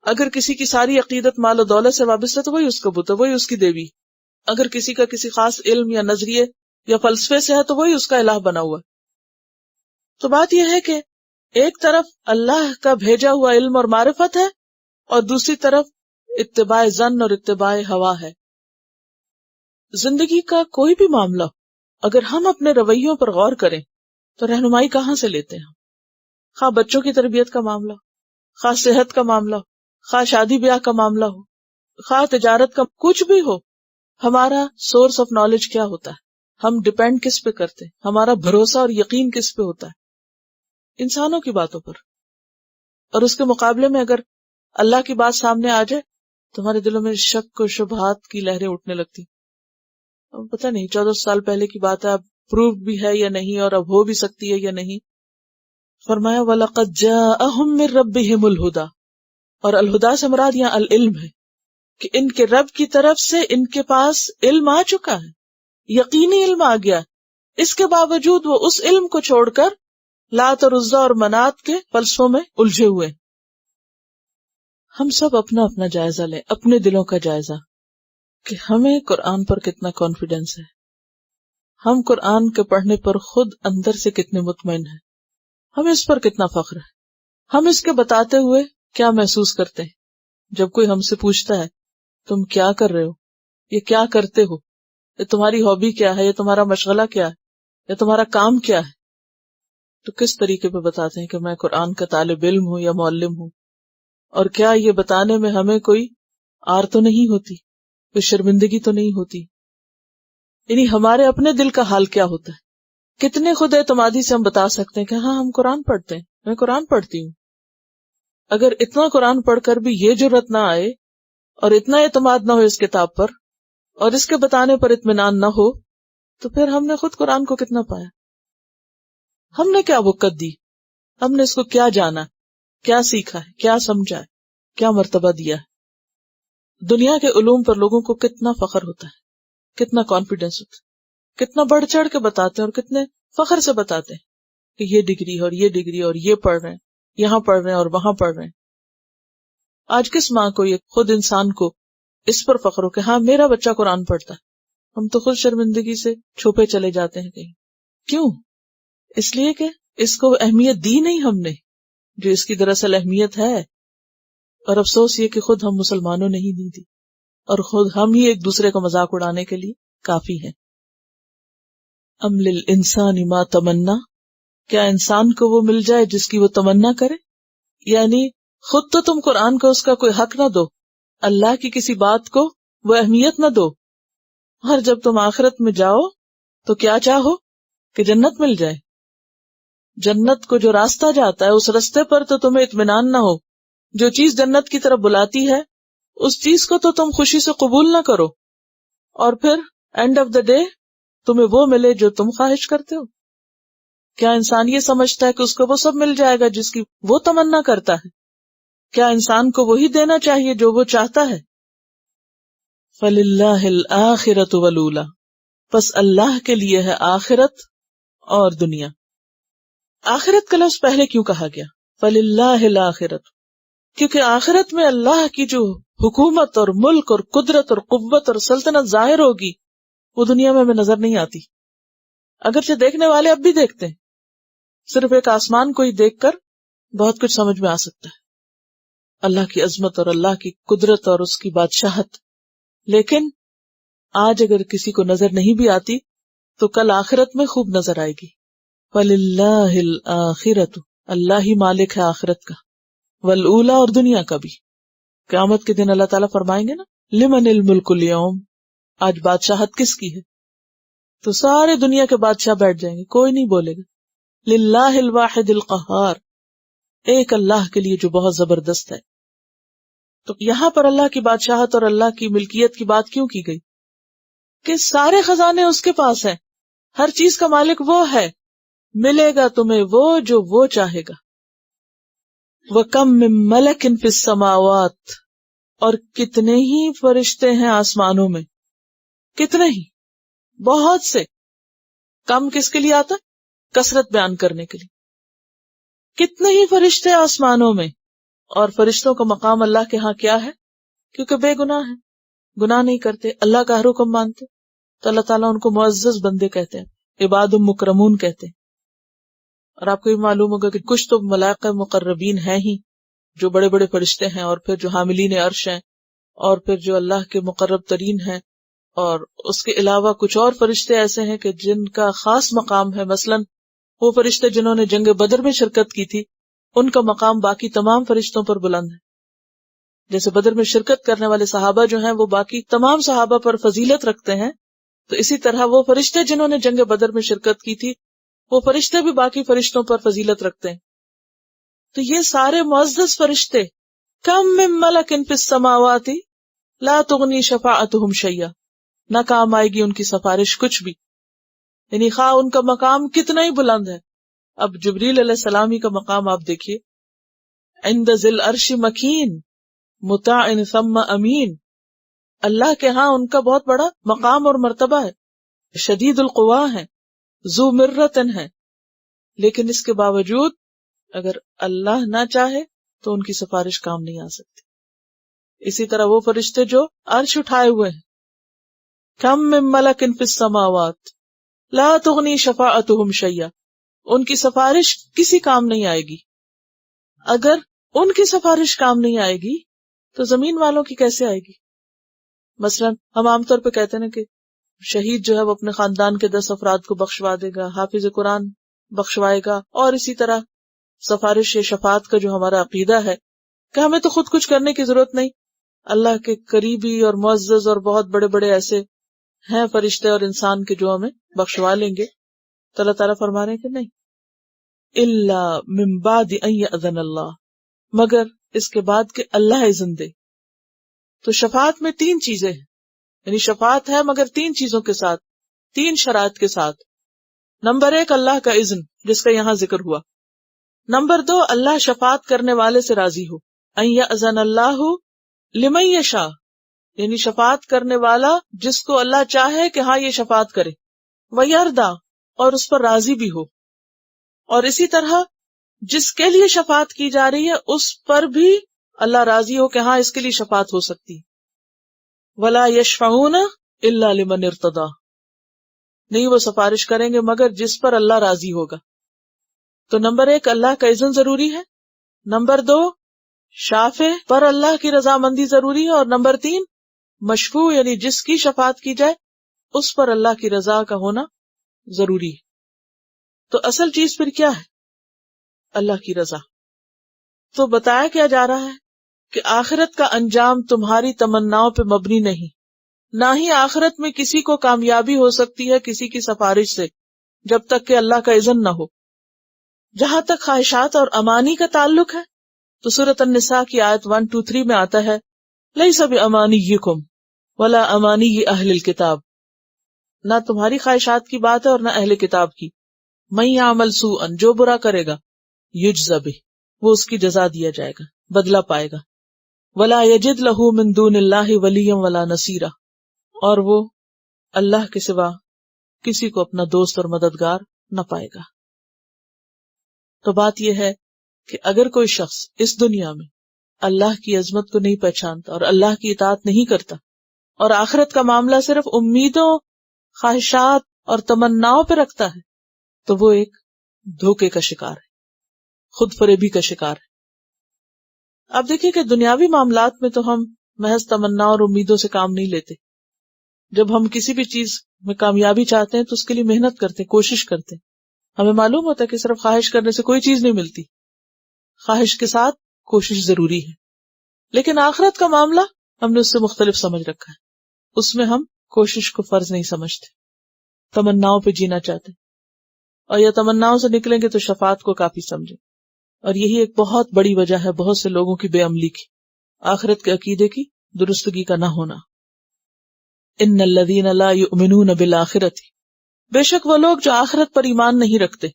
اگر کسی کی ساری عقیدت مال و دولت سے وابستہ تو وہی اس کا بت ہے، وہی اس کی دیوی۔ اگر کسی کا کسی خاص علم یا نظریے یا فلسفے سے ہے تو وہی اس کا الہ بنا ہوا ہے۔ تو بات یہ ہے کہ ایک طرف اللہ کا بھیجا ہوا علم اور معرفت ہے، اور دوسری طرف اتباع ظن اور اتباع ہوا ہے۔ زندگی کا کوئی بھی معاملہ اگر ہم اپنے رویوں پر غور کریں تو رہنمائی کہاں سے لیتے ہیں؟ خواہ بچوں کی تربیت کا معاملہ، خواہ صحت کا معاملہ ہو، خواہ شادی بیاہ کا معاملہ ہو، خواہ تجارت کا، کچھ بھی ہو، ہمارا سورس آف نالج کیا ہوتا ہے؟ ہم ڈیپینڈ کس پہ کرتے ہیں؟ ہمارا بھروسہ اور یقین کس پہ ہوتا ہے؟ انسانوں کی باتوں پر۔ اور اس کے مقابلے میں اگر اللہ کی بات سامنے آ جائے تو ہمارے دلوں میں شک و شبہات کی لہریں اٹھنے لگتی۔ پتہ نہیں 14 سال پہلے کی بات ہے، اب پروف بھی ہے یا نہیں، اور اب ہو بھی سکتی ہے یا نہیں۔ فرمایا وَلَقَدْ جَاءَهُم مِّن رَبِّهِمُ الْهُدَىٰ، اور الہدا سے مراد یہاں العلم ہے کہ ان کے رب کی طرف سے ان کے پاس علم آ چکا ہے، یقینی علم آ گیا۔ اس کے باوجود وہ اس علم کو چھوڑ کر لات اور عزا اور منات کے فلسفوں میں الجھے ہوئے۔ ہم سب اپنا اپنا جائزہ لیں، اپنے دلوں کا جائزہ، کہ ہمیں قرآن پر کتنا کانفیڈنس ہے، ہم قرآن کے پڑھنے پر خود اندر سے کتنے مطمئن ہیں، ہمیں اس پر کتنا فخر ہے، ہم اس کے بتاتے ہوئے کیا محسوس کرتے ہیں۔ جب کوئی ہم سے پوچھتا ہے تم کیا کر رہے ہو، یہ کیا کرتے ہو، یہ تمہاری ہابی کیا ہے، یہ تمہارا مشغلہ کیا ہے، یہ تمہارا کام کیا ہے، تو کس طریقے پہ بتاتے ہیں کہ میں قرآن کا طالب علم ہوں یا معلم ہوں؟ اور کیا یہ بتانے میں ہمیں کوئی آر تو نہیں ہوتی، کوئی شرمندگی تو نہیں ہوتی؟ یعنی ہمارے اپنے دل کا حال کیا ہوتا ہے؟ کتنے خود اعتمادی سے ہم بتا سکتے ہیں کہ ہاں ہم قرآن پڑھتے ہیں، میں قرآن پڑھتی ہوں۔ اگر اتنا قرآن پڑھ کر بھی یہ جرأت نہ آئے اور اتنا اعتماد نہ ہو اس کتاب پر، اور اس کے بتانے پر اطمینان نہ ہو، تو پھر ہم نے خود قرآن کو کتنا پایا؟ ہم نے کیا وقت دی؟ ہم نے اس کو کیا جانا، کیا سیکھا ہے، کیا سمجھا ہے، کیا مرتبہ دیا ہے؟ دنیا کے علوم پر لوگوں کو کتنا فخر ہوتا ہے، کتنا کانفیڈنس ہوتا ہے، کتنا بڑھ چڑھ کے بتاتے ہیں اور کتنے فخر سے بتاتے ہیں کہ یہ ڈگری اور یہ ڈگری اور یہ پڑھ رہے ہیں، یہاں پڑھ رہے ہیں اور وہاں پڑھ رہے ہیں۔ آج کس ماں کو، یہ خود انسان کو اس پر فخر ہو کہ ہاں میرا بچہ قرآن پڑھتا ہے؟ ہم تو خود شرمندگی سے چھپے چلے جاتے ہیں کہیں۔ کیوں؟ اس لیے کہ اس کو اہمیت دی نہیں ہم نے جو اس کی دراصل اہمیت ہے، اور افسوس یہ کہ خود ہم مسلمانوں نے ہی نہیں دی، اور خود ہم ہی ایک دوسرے کا مذاق اڑانے کے لیے کافی ہیں۔ ام للانسان ما تمنا، کیا انسان کو وہ مل جائے جس کی وہ تمنا کرے؟ یعنی خود تو تم قرآن کو اس کا کوئی حق نہ دو، اللہ کی کسی بات کو وہ اہمیت نہ دو، اور جب تم آخرت میں جاؤ تو کیا چاہو کہ جنت مل جائے۔ جنت کو جو راستہ جاتا ہے اس راستے پر تو تمہیں اطمینان نہ ہو، جو چیز جنت کی طرف بلاتی ہے اس چیز کو تو تم خوشی سے قبول نہ کرو، اور پھر اینڈ آف دا ڈے تمہیں وہ ملے جو تم خواہش کرتے ہو۔ کیا انسان یہ سمجھتا ہے کہ اس کو وہ سب مل جائے گا جس کی وہ تمنا کرتا ہے؟ کیا انسان کو وہی دینا چاہیے جو وہ چاہتا ہے؟ فَلِلَّهِ الْآخِرَةُ وَالْأُولَىٰ، پس اللہ کے لیے ہے آخرت اور دنیا۔ آخرت کا لفظ پہلے کیوں کہا گیا؟ فَلِلَّهِ الْآخِرَةُ، کیونکہ آخرت میں اللہ کی جو حکومت اور ملک اور قدرت اور قوت اور سلطنت ظاہر ہوگی وہ دنیا میں ہمیں نظر نہیں آتی، اگرچہ دیکھنے والے اب بھی دیکھتے ہیں۔ صرف ایک آسمان کو ہی دیکھ کر بہت کچھ سمجھ میں آ سکتا ہے، اللہ کی عظمت اور اللہ کی قدرت اور اس کی بادشاہت، لیکن آج اگر کسی کو نظر نہیں بھی آتی تو کل آخرت میں خوب نظر آئے گی. وَلِلَّهِ الْآخِرَةُ، اللہ ہی مالک ہے آخرت کا، والأولی، اور دنیا کا بھی. قیامت کے دن اللہ تعالیٰ فرمائیں گے نا لمن الملک اليوم، آج بادشاہت کس کی ہے؟ تو سارے دنیا کے بادشاہ بیٹھ جائیں گے، کوئی نہیں بولے گا. للہ الواحد القہار، ایک اللہ کے لیے جو بہت زبردست ہے. تو یہاں پر اللہ کی بادشاہت اور اللہ کی ملکیت کی بات کیوں کی گئی؟ کہ سارے خزانے اس کے پاس ہیں، ہر چیز کا مالک وہ ہے، ملے گا تمہیں وہ جو وہ چاہے گا. وَكَم مِّن مَلَكٍ فِي السَّمَاوَاتِ، اور کتنے ہی فرشتے ہیں آسمانوں میں، کتنے ہی، بہت سے. کم کس کے لیے آتا؟ کثرت بیان کرنے کے لیے. کتنے ہی فرشتے آسمانوں میں، اور فرشتوں کا مقام اللہ کے ہاں کیا ہے؟ کیونکہ بے گناہ ہیں، گناہ نہیں کرتے، اللہ کا ہر حکم مانتے، تو اللہ تعالیٰ ان کو معزز بندے کہتے ہیں، عباد مکرمون کہتے ہیں. اور آپ کو یہ معلوم ہوگا کہ کچھ تو ملائکہ مقربین ہیں ہی جو بڑے بڑے فرشتے ہیں، اور پھر جو حاملین عرش ہیں، اور پھر جو اللہ کے مقرب ترین ہیں، اور اس کے علاوہ کچھ اور فرشتے ایسے ہیں کہ جن کا خاص مقام ہے. مثلاً وہ فرشتے جنہوں نے جنگ بدر میں شرکت کی تھی، ان کا مقام باقی تمام فرشتوں پر بلند ہے. جیسے بدر میں شرکت کرنے والے صحابہ جو ہیں وہ باقی تمام صحابہ پر فضیلت رکھتے ہیں، تو اسی طرح وہ فرشتے جنہوں نے جنگ بدر میں شرکت کی تھی، وہ فرشتے بھی باقی فرشتوں پر فضیلت رکھتے ہیں. تو یہ سارے معزز فرشتے، کم من ملک فی السماوات لا تغنی شفاعتهم شیئا، نہ کام آئے گی ان کی سفارش کچھ بھی. یعنی خواہ ان کا مقام کتنا ہی بلند ہے. اب جبریل علیہ السلام ہی کا مقام آپ دیکھیے، عند ذی العرش مکین مطاع ثم امین. اللہ کے ہاں ان کا بہت بڑا مقام اور مرتبہ ہے، شدید القوا ہے، ذو مرتن ہے. لیکن اس کے باوجود اگر اللہ نہ چاہے تو ان کی سفارش کام نہیں آ سکتی. اسی طرح وہ فرشتے جو عرش اٹھائے ہوئے ہیں، کم من ملک فی السماوات لا تغنی شفاعتهم شیئا، ان کی سفارش کسی کام نہیں آئے گی. اگر ان کی سفارش کام نہیں آئے گی تو زمین والوں کی کیسے آئے گی؟ مثلا ہم عام طور پہ کہتے ہیں کہ شہید جو ہے وہ اپنے خاندان کے 10 افراد کو بخشوا دے گا، حافظ قرآن بخشوائے گا، اور اسی طرح سفارش یا شفاعت کا جو ہمارا عقیدہ ہے کہ ہمیں تو خود کچھ کرنے کی ضرورت نہیں، اللہ کے قریبی اور معزز اور بہت بڑے بڑے ایسے ہیں فرشتے اور انسان کے جو ہمیں بخشوا لیں گے. تو اللہ تعالیٰ فرما رہے ہیں کہ نہیں، الا من بعد ان یأذن اللہ، مگر اس کے بعد کہ اللہ اذن دے. تو شفاعت میں 3 چیزیں ہیں، یعنی شفاعت ہے مگر 3 چیزوں کے ساتھ، 3 شرائط کے ساتھ. نمبر 1 اللہ کا اذن، جس کا یہاں ذکر ہوا. نمبر 2 اللہ شفاعت کرنے والے سے راضی ہو، ان یأذن اللہ لمن یشاء، یعنی شفاعت کرنے والا جس کو اللہ چاہے کہ ہاں یہ شفاعت کرے، ویرضا، اور اس پر راضی بھی ہو. اور اسی طرح جس کے لیے شفاعت کی جا رہی ہے اس پر بھی اللہ راضی ہو کہ ہاں اس کے لیے شفاعت ہو سکتی. ولا یشفعون الا لمن ارتضی، نہیں وہ سفارش کریں گے مگر جس پر اللہ راضی ہوگا. تو نمبر 1 اللہ کا اذن ضروری ہے، نمبر 2 شافع پر اللہ کی رضامندی ضروری ہے، اور نمبر 3 مشفوع یعنی جس کی شفاعت کی جائے اس پر اللہ کی رضا کا ہونا ضروری ہے. تو اصل چیز پھر کیا ہے؟ اللہ کی رضا. تو بتایا کیا جا رہا ہے کہ آخرت کا انجام تمہاری تمناؤں پہ مبنی نہیں، نہ ہی آخرت میں کسی کو کامیابی ہو سکتی ہے کسی کی سفارش سے جب تک کہ اللہ کا اذن نہ ہو. جہاں تک خواہشات اور امانی کا تعلق ہے تو سورۃ النساء کی آیت 123 میں آتا ہے لیس بامانیکم ولا امانی اہل الکتاب، نہ تمہاری خواہشات کی بات ہے اور نہ اہل کتاب کی. من یعمل سوءا، جو برا کرے گا، یجزا بہ، وہ اس کی جزا دیا جائے گا، بدلہ پائے گا. ولا یجد لہ من دون اللہ ولیا ولا نصیرا، اور وہ اللہ کے سوا کسی کو اپنا دوست اور مددگار نہ پائے گا. تو بات یہ ہے کہ اگر کوئی شخص اس دنیا میں اللہ کی عظمت کو نہیں پہچانتا اور اللہ کی اطاعت نہیں کرتا اور آخرت کا معاملہ صرف امیدوں، خواہشات اور تمناؤں پہ رکھتا ہے تو وہ ایک دھوکے کا شکار ہے، خود فریبی کا شکار ہے. اب دیکھیں کہ دنیاوی معاملات میں تو ہم محض تمنا اور امیدوں سے کام نہیں لیتے. جب ہم کسی بھی چیز میں کامیابی چاہتے ہیں تو اس کے لیے محنت کرتے ہیں، کوشش کرتے ہیں. ہمیں معلوم ہوتا ہے کہ صرف خواہش کرنے سے کوئی چیز نہیں ملتی، خواہش کے ساتھ کوشش ضروری ہے. لیکن آخرت کا معاملہ ہم نے اس سے مختلف سمجھ رکھا ہے. اس میں ہم کوشش کو فرض نہیں سمجھتے، تمناؤں پہ جینا چاہتے ہیں، اور یا تمناؤں سے نکلیں گے تو شفاعت کو کافی سمجھیں. اور یہی ایک بہت بڑی وجہ ہے بہت سے لوگوں کی بے عملی کی، آخرت کے عقیدے کی درستگی کا نہ ہونا. ان الذین لا یؤمنون بالآخرۃ، بے شک وہ لوگ جو آخرت پر ایمان نہیں رکھتے.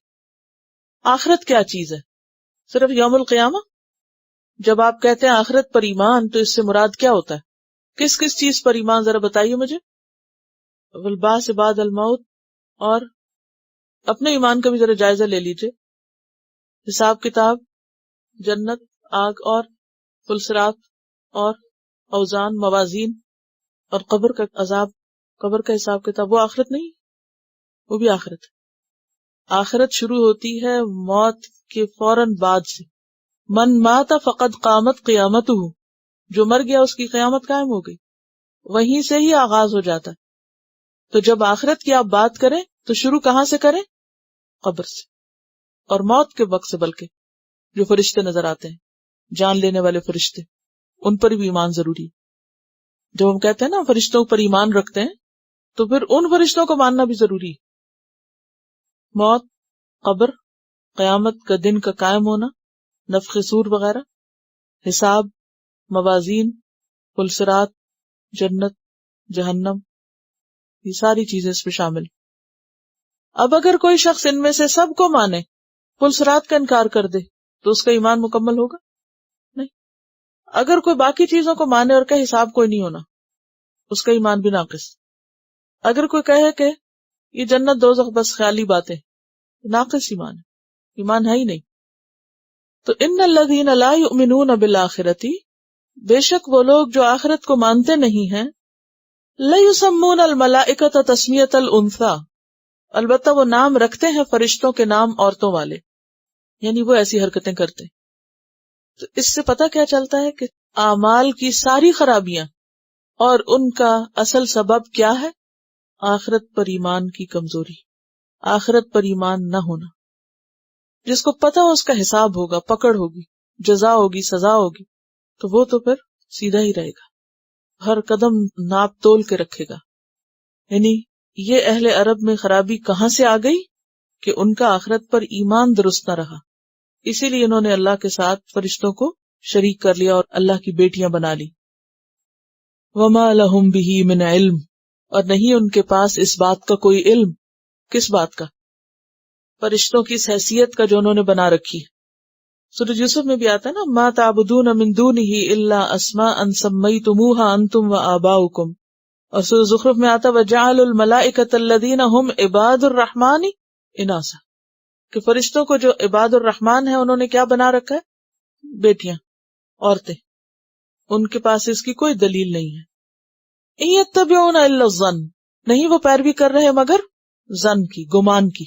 آخرت کیا چیز ہے؟ صرف یوم القیامہ؟ جب آپ کہتے ہیں آخرت پر ایمان تو اس سے مراد کیا ہوتا ہے؟ کس کس چیز پر ایمان ذرا بتائیے مجھے. والبعث بعد الموت، اور اپنے ایمان کا بھی ذرا جائزہ لے لیجئے. حساب کتاب، جنت، آگ اور پلسرات اور اوزان، موازین، اور قبر کا عذاب، قبر کا حساب کتاب. وہ آخرت نہیں؟ وہ بھی آخرت ہے. آخرت شروع ہوتی ہے موت کے فوراً بعد سے. من مات فقد قامت قیامتہ، جو مر گیا اس کی قیامت قائم ہو گئی. وہیں سے ہی آغاز ہو جاتا ہے. تو جب آخرت کی آپ بات کریں تو شروع کہاں سے کریں؟ قبر سے، اور موت کے وقت سے. بلکہ جو فرشتے نظر آتے ہیں، جان لینے والے فرشتے، ان پر بھی ایمان ضروری ہے. جب ہم کہتے ہیں نا فرشتوں پر ایمان رکھتے ہیں تو پھر ان فرشتوں کو ماننا بھی ضروری ہے. موت، قبر، قیامت کا دن کا قائم ہونا، نفخ صور وغیرہ، حساب، موازین، پلسرات، جنت، جہنم، یہ ساری چیزیں اس میں شامل. اب اگر کوئی شخص ان میں سے سب کو مانے، پلسرات کا انکار کر دے، تو اس کا ایمان مکمل ہوگا؟ نہیں. اگر کوئی باقی چیزوں کو مانے اور کہ حساب کوئی نہیں ہونا، اس کا ایمان بھی ناقص. اگر کوئی کہے کہ یہ جنت دوزخ بس خیالی باتیں، ناقص ایمان ہے، ایمان ہے ہی نہیں. تو ان الذین لا یؤمنون بالآخرۃ، بے شک وہ لوگ جو آخرت کو مانتے نہیں ہیں، لیسمون الملائکۃ تسمیۃ الانثی، البتہ وہ نام رکھتے ہیں فرشتوں کے نام عورتوں والے، یعنی وہ ایسی حرکتیں کرتے. تو اس سے پتہ کیا چلتا ہے کہ اعمال کی ساری خرابیاں اور ان کا اصل سبب کیا ہے؟ آخرت پر ایمان کی کمزوری، آخرت پر ایمان نہ ہونا. جس کو پتہ اس کا حساب ہوگا، پکڑ ہوگی، جزا ہوگی، سزا ہوگی، تو وہ تو پھر سیدھا ہی رہے گا، ہر قدم ناپ تول کے رکھے گا. یعنی یہ اہل عرب میں خرابی کہاں سے آ گئی کہ ان کا آخرت پر ایمان درست نہ رہا. اسی لیے انہوں نے اللہ کے ساتھ فرشتوں کو شریک کر لیا اور اللہ کی بیٹیاں بنا لی. وما لہم بہ من علم، اور نہیں ان کے پاس اس بات کا کوئی علم. کس بات کا؟ فرشتوں کی اس حیثیت کا جو انہوں نے بنا رکھی. سورۃ یوسف میں بھی آتا ہے نا، ما تعبدون من دونہ الا اسماء سمیتموها انتم وآباؤکم. اور سورۃ زخرف میں آتا وجعلوا الملائکۃ الذین هم عباد الرحمن اناثا، کہ فرشتوں کو جو عباد الرحمن ہیں انہوں نے کیا بنا رکھا ہے؟ بیٹیاں، عورتیں. ان کے پاس اس کی کوئی دلیل نہیں ہے. ان یتبعون الا الظن، نہیں وہ پیروی کر رہے مگر ظن کی، گمان کی.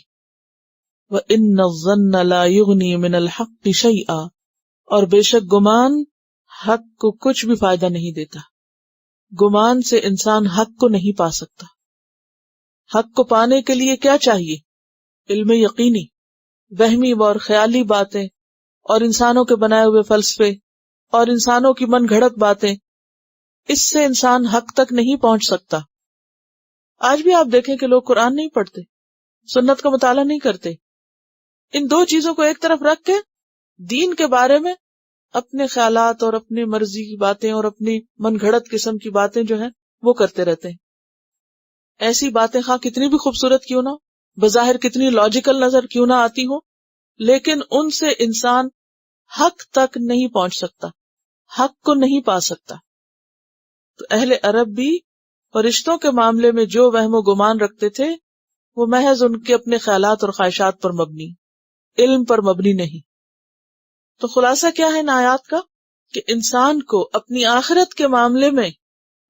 وَإِنَّ الظَّنَّ لَا يُغْنِي مِنَ الْحَقِّ شَيْئًا، اور بے شک گمان حق کو کچھ بھی فائدہ نہیں دیتا. گمان سے انسان حق کو نہیں پا سکتا. حق کو پانے کے لیے کیا چاہیے؟ علم یقینی. وہمی اور خیالی باتیں اور انسانوں کے بنائے ہوئے فلسفے اور انسانوں کی من گھڑت باتیں، اس سے انسان حق تک نہیں پہنچ سکتا. آج بھی آپ دیکھیں کہ لوگ قرآن نہیں پڑھتے، سنت کا مطالعہ نہیں کرتے. ان دو چیزوں کو ایک طرف رکھ کے دین کے بارے میں اپنے خیالات اور اپنی مرضی کی باتیں اور اپنی من گھڑت قسم کی باتیں جو ہیں وہ کرتے رہتے ہیں. ایسی باتیں خواہ کتنی بھی خوبصورت کیوں نہ، بظاہر کتنی لاجیکل نظر کیوں نہ آتی ہوں، لیکن ان سے انسان حق تک نہیں پہنچ سکتا، حق کو نہیں پا سکتا. تو اہل عرب بھی فرشتوں کے معاملے میں جو وہم و گمان رکھتے تھے وہ محض ان کے اپنے خیالات اور خواہشات پر مبنی، علم پر مبنی نہیں. تو خلاصہ کیا ہے ان آیات کا؟ کہ انسان کو اپنی آخرت کے معاملے میں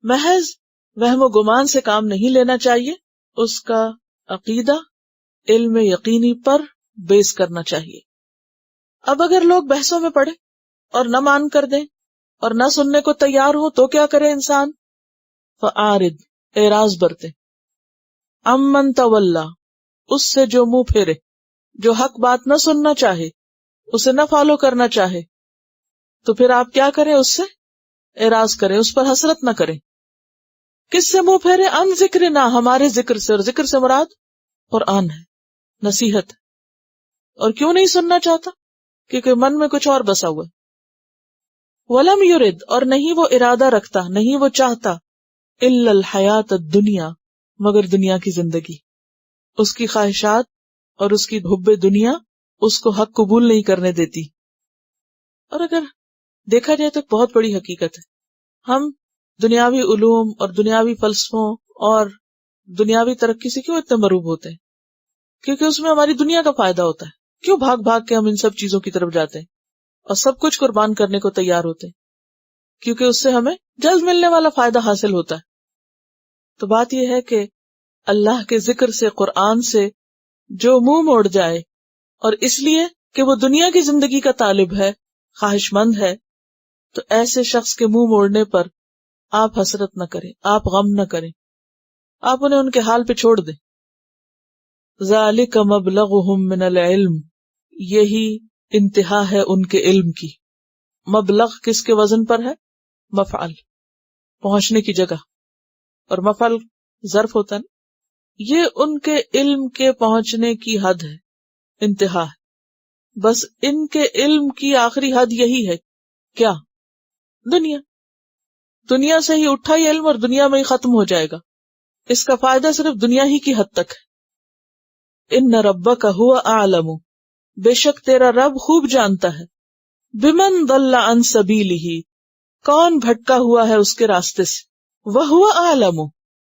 محض وہم و گمان سے کام نہیں لینا چاہیے، اس کا عقیدہ علم یقینی پر بیس کرنا چاہیے. اب اگر لوگ بحثوں میں پڑے اور نہ مان کر دیں اور نہ سننے کو تیار ہو تو کیا کرے انسان؟ فَآرِد، اعراض برتے. امن تولا، اس سے جو منہ پھیرے، جو حق بات نہ سننا چاہے، اسے نہ فالو کرنا چاہے، تو پھر آپ کیا کریں؟ اس سے اعراض کریں، اس پر حسرت نہ کریں. کس سے منہ پھیرے؟ ان ذکر نہ، ہمارے ذکر سے. اور ذکر سے مراد قرآن ہے، نصیحت ہے. اور کیوں نہیں سننا چاہتا؟ کیونکہ من میں کچھ اور بسا ہوا ہے. ولم یرد، اور نہیں وہ ارادہ رکھتا، نہیں وہ چاہتا، الا الحیات الدنیا، مگر دنیا کی زندگی. اس کی خواہشات اور اس کی حب دنیا اس کو حق قبول نہیں کرنے دیتی. اور اگر دیکھا جائے تو بہت بڑی حقیقت ہے، ہم دنیاوی علوم اور دنیاوی فلسفوں اور دنیاوی ترقی سے کیوں اتنے مرعوب ہوتے ہیں؟ کیونکہ اس میں ہماری دنیا کا فائدہ ہوتا ہے. کیوں بھاگ بھاگ کے ہم ان سب چیزوں کی طرف جاتے ہیں اور سب کچھ قربان کرنے کو تیار ہوتے ہیں؟ کیونکہ اس سے ہمیں جلد ملنے والا فائدہ حاصل ہوتا ہے. تو بات یہ ہے کہ اللہ کے ذکر سے، قرآن سے جو منہ موڑ جائے، اور اس لیے کہ وہ دنیا کی زندگی کا طالب ہے، خواہش مند ہے، تو ایسے شخص کے منہ موڑنے پر آپ حسرت نہ کریں، آپ غم نہ کریں، آپ انہیں ان کے حال پہ چھوڑ دیں. ذالک مبلغہم من العلم، یہی انتہا ہے ان کے علم کی. مبلغ کس کے وزن پر ہے؟ مفعل، پہنچنے کی جگہ، اور مفعل ظرف ہوتا ہے نا. یہ ان کے علم کے پہنچنے کی حد ہے، انتہا ہے. بس ان کے علم کی آخری حد یہی ہے. کیا؟ دنیا. دنیا سے ہی اٹھا یہ علم اور دنیا میں ہی ختم ہو جائے گا. اس کا فائدہ صرف دنیا ہی کی حد تک ہے. ان ربک هو اعلم، بے شک تیرا رب خوب جانتا ہے، بمن ضل عن سبیلہ، کون بھٹکا ہوا ہے اس کے راستے سے، وہو اعلم،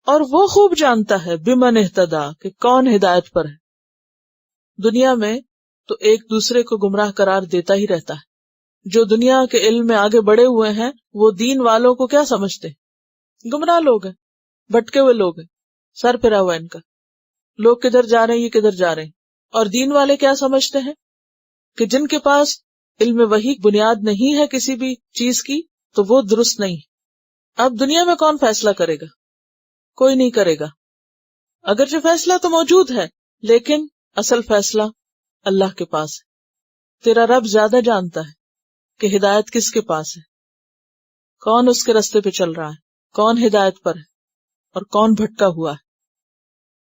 اور وہ خوب جانتا ہے، بمن اہتدی، کہ کون ہدایت پر ہے. دنیا میں تو ایک دوسرے کو گمراہ قرار دیتا ہی رہتا ہے. جو دنیا کے علم میں آگے بڑھے ہوئے ہیں وہ دین والوں کو کیا سمجھتے ہیں؟ گمراہ لوگ ہیں، بھٹکے ہوئے لوگ ہیں، سر پھرا ہوا ان کا، لوگ کدھر جا رہے ہیں، یہ کدھر جا رہے ہیں. اور دین والے کیا سمجھتے ہیں؟ کہ جن کے پاس علم وحی بنیاد نہیں ہے کسی بھی چیز کی تو وہ درست نہیں. اب دنیا میں کون فیصلہ کرے گا؟ کوئی نہیں کرے گا. اگرچہ فیصلہ تو موجود ہے لیکن اصل فیصلہ اللہ کے پاس ہے. تیرا رب زیادہ جانتا ہے کہ ہدایت کس کے پاس ہے، کون اس کے راستے پہ چل رہا ہے، کون ہدایت پر ہے اور کون بھٹکا ہوا ہے.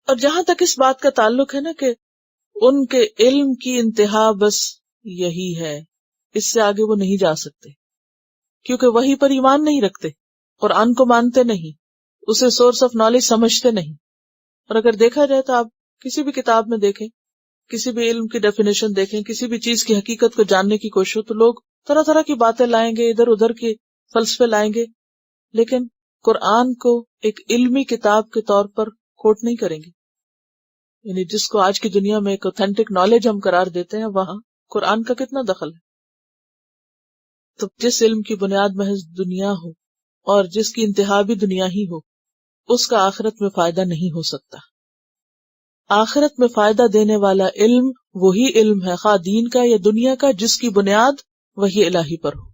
اور جہاں تک اس بات کا تعلق ہے نا کہ ان کے علم کی انتہا بس یہی ہے، اس سے آگے وہ نہیں جا سکتے، کیونکہ وحی پر ایمان نہیں رکھتے، قرآن کو مانتے نہیں، اسے سورس آف نالج سمجھتے نہیں. اور اگر دیکھا جائے تو آپ کسی بھی کتاب میں دیکھیں، کسی بھی علم کی ڈیفینیشن دیکھیں، کسی بھی چیز کی حقیقت کو جاننے کی کوشش ہو تو لوگ طرح طرح کی باتیں لائیں گے، ادھر ادھر کے فلسفے لائیں گے، لیکن قرآن کو ایک علمی کتاب کے طور پر کوٹ نہیں کریں گے. یعنی جس کو آج کی دنیا میں ایک اوتھینٹک نالج ہم قرار دیتے ہیں، وہاں قرآن کا کتنا دخل ہے. تو جس علم کی بنیاد محض دنیا ہو اور جس کی انتہا بھی دنیا ہی ہو، اس کا آخرت میں فائدہ نہیں ہو سکتا. آخرت میں فائدہ دینے والا علم وہی علم ہے، خواہ دین کا یا دنیا کا، جس کی بنیاد وحی الہی پر ہو،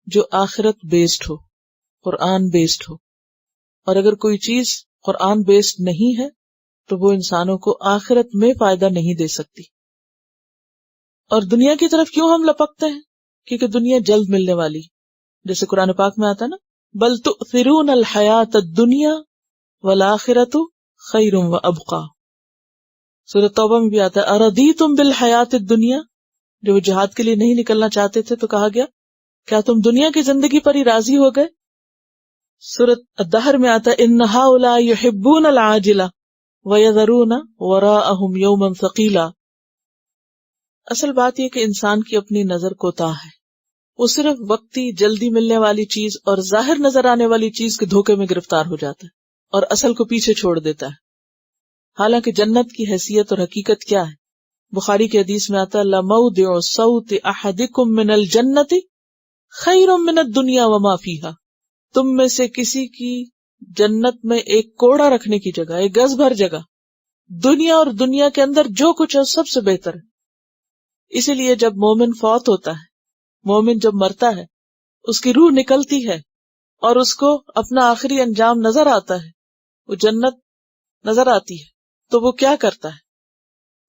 جو آخرت بیسڈ ہو، قرآن بیسڈ ہو. اور اگر کوئی چیز قرآن بیسڈ نہیں ہے تو وہ انسانوں کو آخرت میں فائدہ نہیں دے سکتی. اور دنیا کی طرف کیوں ہم لپکتے ہیں؟ کیونکہ دنیا جلد ملنے والی، جیسے قرآن پاک میں آتا نا، بل تؤثرون الحیات الدنیا والآخرۃ خیر وابقی. سورۃ توبہ میں بھی آتا ہے اردیتم بالحیات الدنیا، جو جہاد کے لیے نہیں نکلنا چاہتے تھے تو کہا گیا کیا تم دنیا کی زندگی پر ہی راضی ہو گئے. سورۃ الدہر میں آتا ہے ان ہؤلاء یحبون العاجلہ وَيَذَرُونَ وَرَاءَهُمْ يَوْمًا ثَقِيلًا. اصل بات یہ کہ انسان کی اپنی نظر کوتاہ ہے، وہ صرف وقتی جلدی ملنے والی چیز اور ظاہر نظر آنے والی چیز کے دھوکے میں گرفتار ہو جاتا ہے اور اصل کو پیچھے چھوڑ دیتا ہے. حالانکہ جنت کی حیثیت اور حقیقت کیا ہے؟ بخاری کی حدیث میں آتا ہے لَمَوْضِعُ صَوْتِ أَحَدِكُمْ مِنَ الْجَنَّةِ خَيْرٌ مِنَ الدُّنْيَا وَمَا فِيهَا. تم میں سے کسی کی جنت میں ایک کوڑا رکھنے کی جگہ، ایک گز بھر جگہ، دنیا اور دنیا کے اندر جو کچھ ہے سب سے بہتر ہے. اسی لیے جب مومن فوت ہوتا ہے، مومن جب مرتا ہے، اس کی روح نکلتی ہے اور اس کو اپنا آخری انجام نظر آتا ہے، وہ جنت نظر آتی ہے تو وہ کیا کرتا ہے؟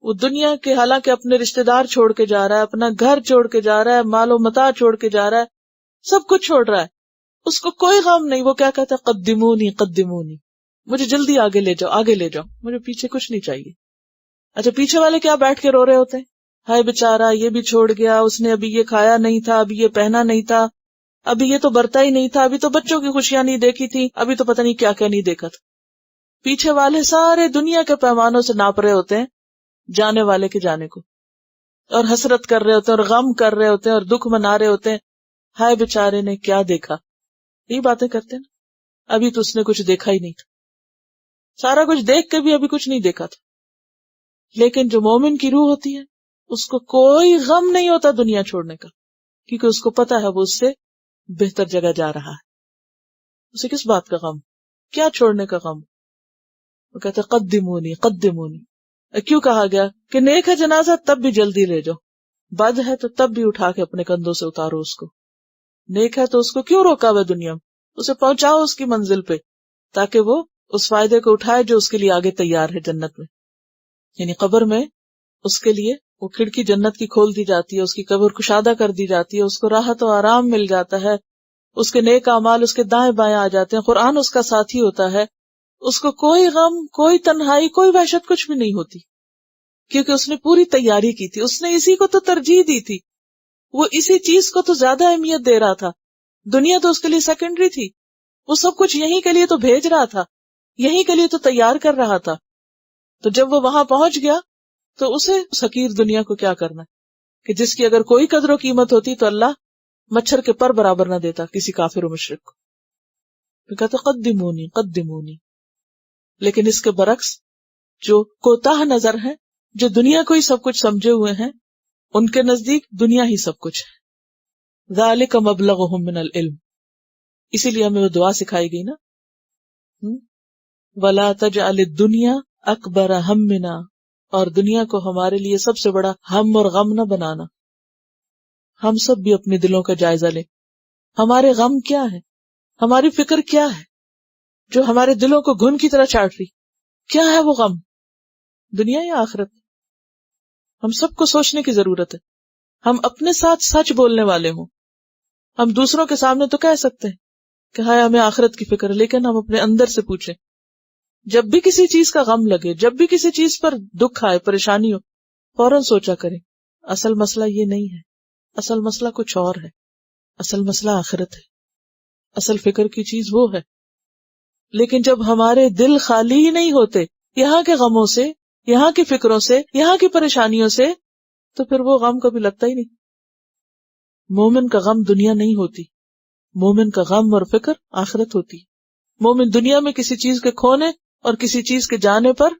وہ دنیا کے حالانکہ اپنے رشتہ دار چھوڑ کے جا رہا ہے، اپنا گھر چھوڑ کے جا رہا ہے، مال و متاع چھوڑ کے جا رہا ہے، سب کچھ چھوڑ رہا ہے، اس کو کوئی غم نہیں. وہ کیا کہتا ہے؟ قدمونی قدمونی، مجھے جلدی آگے لے جاؤ، آگے لے جاؤ، مجھے پیچھے کچھ نہیں چاہیے. اچھا پیچھے والے کیا بیٹھ کے رو رہے ہوتے ہیں؟ ہائے بیچارہ یہ بھی چھوڑ گیا، اس نے ابھی یہ کھایا نہیں تھا، ابھی یہ پہنا نہیں تھا، ابھی یہ تو برتا ہی نہیں تھا، ابھی تو بچوں کی خوشیاں نہیں دیکھی تھی، ابھی تو پتہ نہیں کیا کیا نہیں دیکھا تھا. پیچھے والے سارے دنیا کے پیمانوں سے ناپ رہے ہوتے ہیں جانے والے کے جانے کو، اور حسرت کر رہے ہوتے ہیں اور غم کر رہے ہوتے ہیں اور دکھ منا رہے ہوتے ہیں. ہائے بیچارے نے کیا دیکھا. یہی باتیں کرتے ہیں نا، ابھی تو اس نے کچھ دیکھا ہی نہیں تھا، سارا کچھ دیکھ کے بھی ابھی کچھ نہیں دیکھا تھا. لیکن جو مومن کی روح ہوتی ہے اس کو کوئی غم نہیں ہوتا دنیا چھوڑنے کا، کیونکہ اس کو پتا ہے وہ اس سے بہتر جگہ جا رہا ہے. اسے کس بات کا غم؟ کیا چھوڑنے کا غم؟ وہ کہتے قدمونی قدمونی. کیوں کہا گیا کہ نیک ہے جنازہ تب بھی جلدی لے جاؤ، بد ہے تو تب بھی اٹھا کے اپنے کندھوں سے اتارو اس کو. نیک ہے تو اس کو کیوں روکا ہوا دنیا میں؟ اسے پہنچاؤ اس کی منزل پہ تاکہ وہ اس فائدے کو اٹھائے جو اس کے لیے آگے تیار ہے جنت میں. یعنی قبر میں اس کے لیے وہ کھڑکی جنت کی کھول دی جاتی ہے، اس کی قبر کشادہ کر دی جاتی ہے، اس کو راحت و آرام مل جاتا ہے، اس کے نیک اعمال اس کے دائیں بائیں آ جاتے ہیں، قرآن اس کا ساتھی ہوتا ہے، اس کو کوئی غم، کوئی تنہائی، کوئی وحشت کچھ بھی نہیں ہوتی، کیونکہ اس نے پوری تیاری کی تھی، اس نے اسی کو تو ترجیح دی تھی، وہ اسی چیز کو تو زیادہ اہمیت دے رہا تھا. دنیا تو اس کے لیے سیکنڈری تھی، وہ سب کچھ یہیں کے لیے تو بھیج رہا تھا، یہیں کے لیے تو تیار کر رہا تھا. تو جب وہ وہاں پہنچ گیا تو اسے اس حقیر دنیا کو کیا کرنا کہ جس کی اگر کوئی قدر و قیمت ہوتی تو اللہ مچھر کے پر برابر نہ دیتا کسی کافر و مشرک کو. تو کہتے قدمونی قدمونی. لیکن اس کے برعکس جو کوتاہ نظر ہیں، جو دنیا کو ہی سب کچھ سمجھے ہوئے ہیں، ان کے نزدیک دنیا ہی سب کچھ ہے. ذالک مبلغہم من العلم. اسی لیے ہمیں وہ دعا سکھائی گئی نا، ولا تجعل الدنیا اکبر ہمنا، اور دنیا کو ہمارے لیے سب سے بڑا ہم اور غم نہ بنانا. ہم سب بھی اپنے دلوں کا جائزہ لیں، ہمارے غم کیا ہے، ہماری فکر کیا ہے جو ہمارے دلوں کو گھن کی طرح چاٹ رہی. کیا ہے وہ غم؟ دنیا یا آخرت؟ ہم سب کو سوچنے کی ضرورت ہے. ہم اپنے ساتھ سچ بولنے والے ہوں. ہم دوسروں کے سامنے تو کہہ سکتے ہیں کہ ہائے ہمیں آخرت کی فکر ہے، لیکن ہم اپنے اندر سے پوچھیں، جب بھی کسی چیز کا غم لگے، جب بھی کسی چیز پر دکھ آئے، پریشانی ہو، فوراً سوچا کریں اصل مسئلہ یہ نہیں ہے، اصل مسئلہ کچھ اور ہے، اصل مسئلہ آخرت ہے، اصل فکر کی چیز وہ ہے. لیکن جب ہمارے دل خالی ہی نہیں ہوتے یہاں کے غموں سے، یہاں کی فکروں سے، یہاں کی پریشانیوں سے، تو پھر وہ غم کبھی لگتا ہی نہیں. مومن کا غم دنیا نہیں ہوتی، مومن کا غم اور فکر آخرت ہوتی. مومن دنیا میں کسی چیز کے کھونے اور کسی چیز کے جانے پر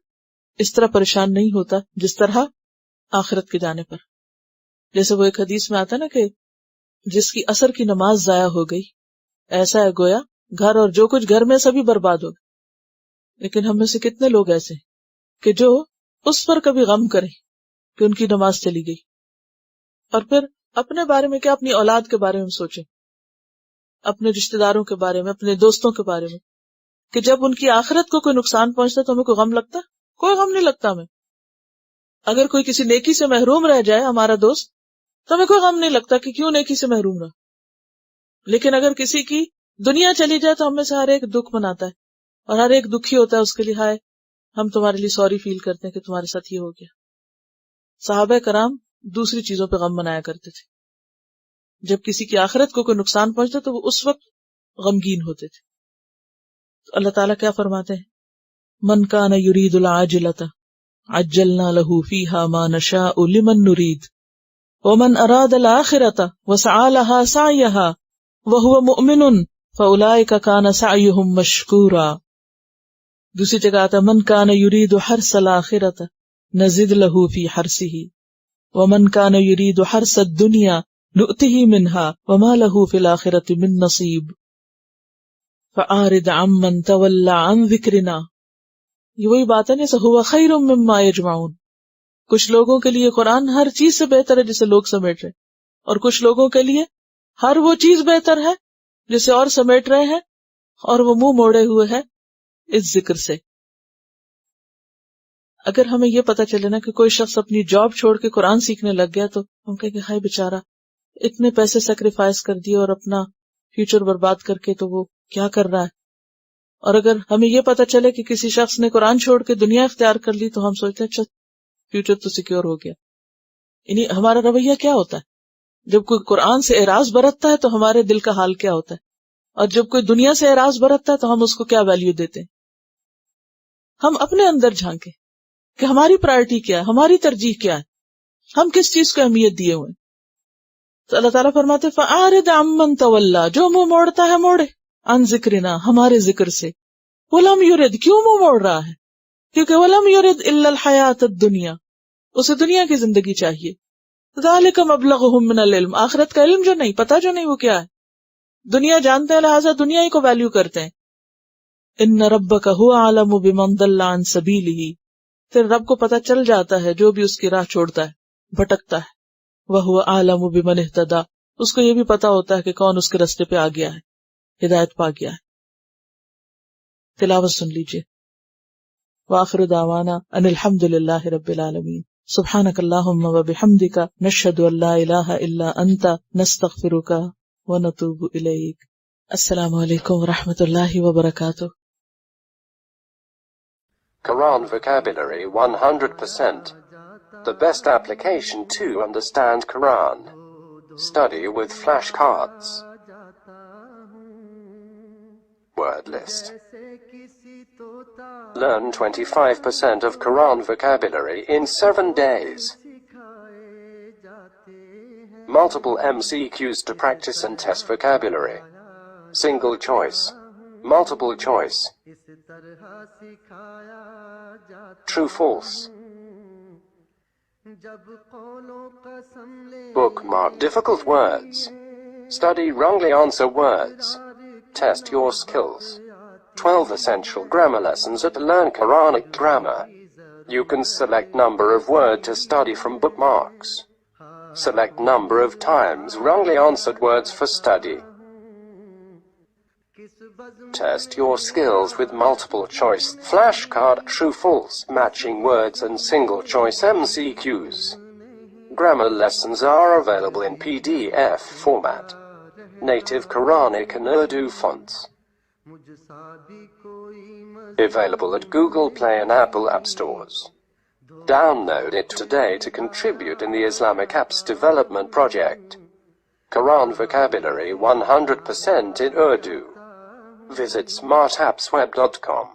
اس طرح پریشان نہیں ہوتا جس طرح آخرت کے جانے پر. جیسے وہ ایک حدیث میں آتا ہے نا کہ جس کی عصر کی نماز ضائع ہو گئی ایسا ہے گویا گھر اور جو کچھ گھر میں سبھی برباد ہو گئے. لیکن ہم میں سے کتنے لوگ ایسے ہیں کہ جو اس پر کبھی غم کریں کہ ان کی نماز چلی گئی، اور پھر اپنے بارے میں کیا، اپنی اولاد کے بارے میں سوچیں، اپنے رشتہ داروں کے بارے میں، اپنے دوستوں کے بارے میں، کہ جب ان کی آخرت کو کوئی نقصان پہنچتا تو ہمیں کوئی غم لگتا؟ کوئی غم نہیں لگتا ہمیں. اگر کوئی کسی نیکی سے محروم رہ جائے ہمارا دوست تو ہمیں کوئی غم نہیں لگتا کہ کیوں نیکی سے محروم رہا. لیکن اگر کسی کی دنیا چلی جائے تو ہم میں سے ہر ایک دکھ مناتا ہے، اور ہر ایک دکھی ہوتا ہے اس کے لیے ہائے ہم تمہارے لیے سوری فیل کرتے ہیں کہ تمہارے ساتھ یہ ہو گیا. صحابہ کرام دوسری چیزوں پہ غم منایا کرتے تھے. جب کسی کی آخرت کو کوئی نقصان پہنچتا تو وہ اس وقت غمگین ہوتے تھے. تو اللہ تعالیٰ کیا فرماتے ہیں؟ من کان یرید العاجلۃ عجلنا له فیہا ما نشاء لمن نرید ومن اراد الآخرۃ وسعی لها سعیها وهو مؤمن فاولئک کان سعیہم مشکورا. دوسری جگہ آتا من کان یرید حرث الآخرۃ نزد له فی حرثہ ومن کان یرید حرث الدنیا نؤتہ منها وما له فی الآخرۃ من نصیب فأعرض عمن تولى عن ذکرنا. یہ وہی بات ہے نا، هو خیر مما یجمعون. کچھ لوگوں کے لیے قرآن ہر چیز سے بہتر ہے جسے لوگ سمیٹ رہے، اور کچھ لوگوں کے لیے ہر وہ چیز بہتر ہے جسے اور سمیٹ رہے ہیں اور وہ منہ موڑے ہوئے ہے اس ذکر سے. اگر ہمیں یہ پتا چلے نا کہ کوئی شخص اپنی جاب چھوڑ کے قرآن سیکھنے لگ گیا تو ہم کہیں کہ ہائے بیچارہ اتنے پیسے سیکریفائس کر دیے اور اپنا فیوچر برباد کر کے تو وہ کیا کر رہا ہے. اور اگر ہمیں یہ پتا چلے کہ کسی شخص نے قرآن چھوڑ کے دنیا اختیار کر لی تو ہم سوچتے ہیں اچھا فیوچر تو سیکیور ہو گیا. یعنی ہمارا رویہ کیا ہوتا ہے؟ جب کوئی قرآن سے اعراض برتتا ہے تو ہمارے دل کا حال کیا ہوتا ہے؟ اور جب کوئی دنیا سے اعراض برتتا ہے تو ہم اس کو کیا ویلیو دیتے ہیں؟ ہم اپنے اندر جھانکیں کہ ہماری پرائرٹی کیا ہے، ہماری ترجیح کیا ہے، ہم کس چیز کو اہمیت دیے ہوئے. تو اللہ تعالیٰ فرماتے فَأَعْرِضْ عَمَّنْ تَوَلَّىٰ، جو منہ موڑتا ہے موڑے، عن ذکرنا، ہمارے ذکر سے. وَلَمْ يُرِدْ، کیوں منہ موڑ رہا ہے؟ کیونکہ وَلَمْ يُرِدْ إِلَّا الْحَيَاةَ الدُّنْيَا، اسے دنیا کی زندگی چاہیے. ذَلِكَ مَبْلَغُهُم مِّنَ الْعِلْمِ، آخرت کا علم جو نہیں پتا، جو نہیں وہ کیا ہے، دنیا جانتے ہیں لہٰذا دنیا ہی کو ویلیو کرتے ہیں. إِنَّ رَبَّكَ هُوَ أَعْلَمُ بِمَنْ ضَلَّ عَن سَبِيلِهِ، پھر رب کو پتا چل جاتا ہے جو بھی اس کی راہ چھوڑتا ہے، بھٹکتا ہے. وَهُوَ أَعْلَمُ بِمَنِ اهْتَدَىٰ، اس کو یہ بھی پتا ہوتا ہے کہ کون اس کے راستے پہ آ گیا ہے، ہدایت پا گیا ہے. تلاوت سن لیجیے. وآخر دعوانا ان الحمد للہ رب العالمین. سبحانک اللہم وبحمدک، نشہد ان لا الہ الا انت، نستغفرک ونتوب الیک. السلام علیکم ورحمۃ اللہ وبرکاتہ. Quran vocabulary 100%. The best application to understand Quran. Study with flashcards. Word list. Learn 25% of Quran vocabulary in 7 days. Multiple MCQs to practice and test vocabulary. Single choice. Multiple choice. True false. Bookmark difficult words. Study wrongly answer words. Test your skills. 12 essential grammar lessons at Learn Quranic Grammar. You can select number of word to study from bookmarks. Select number of times wrongly answered words for study. Test your skills with multiple choice flashcard, true false, matching words and single choice MCQs. Grammar lessons are available in PDF format. Native Quranic and Urdu fonts. Available at Google Play and Apple App Stores. Download it today to contribute in the Islamic Apps Development Project. Quran vocabulary 100% in Urdu. Visit smartappsweb.com.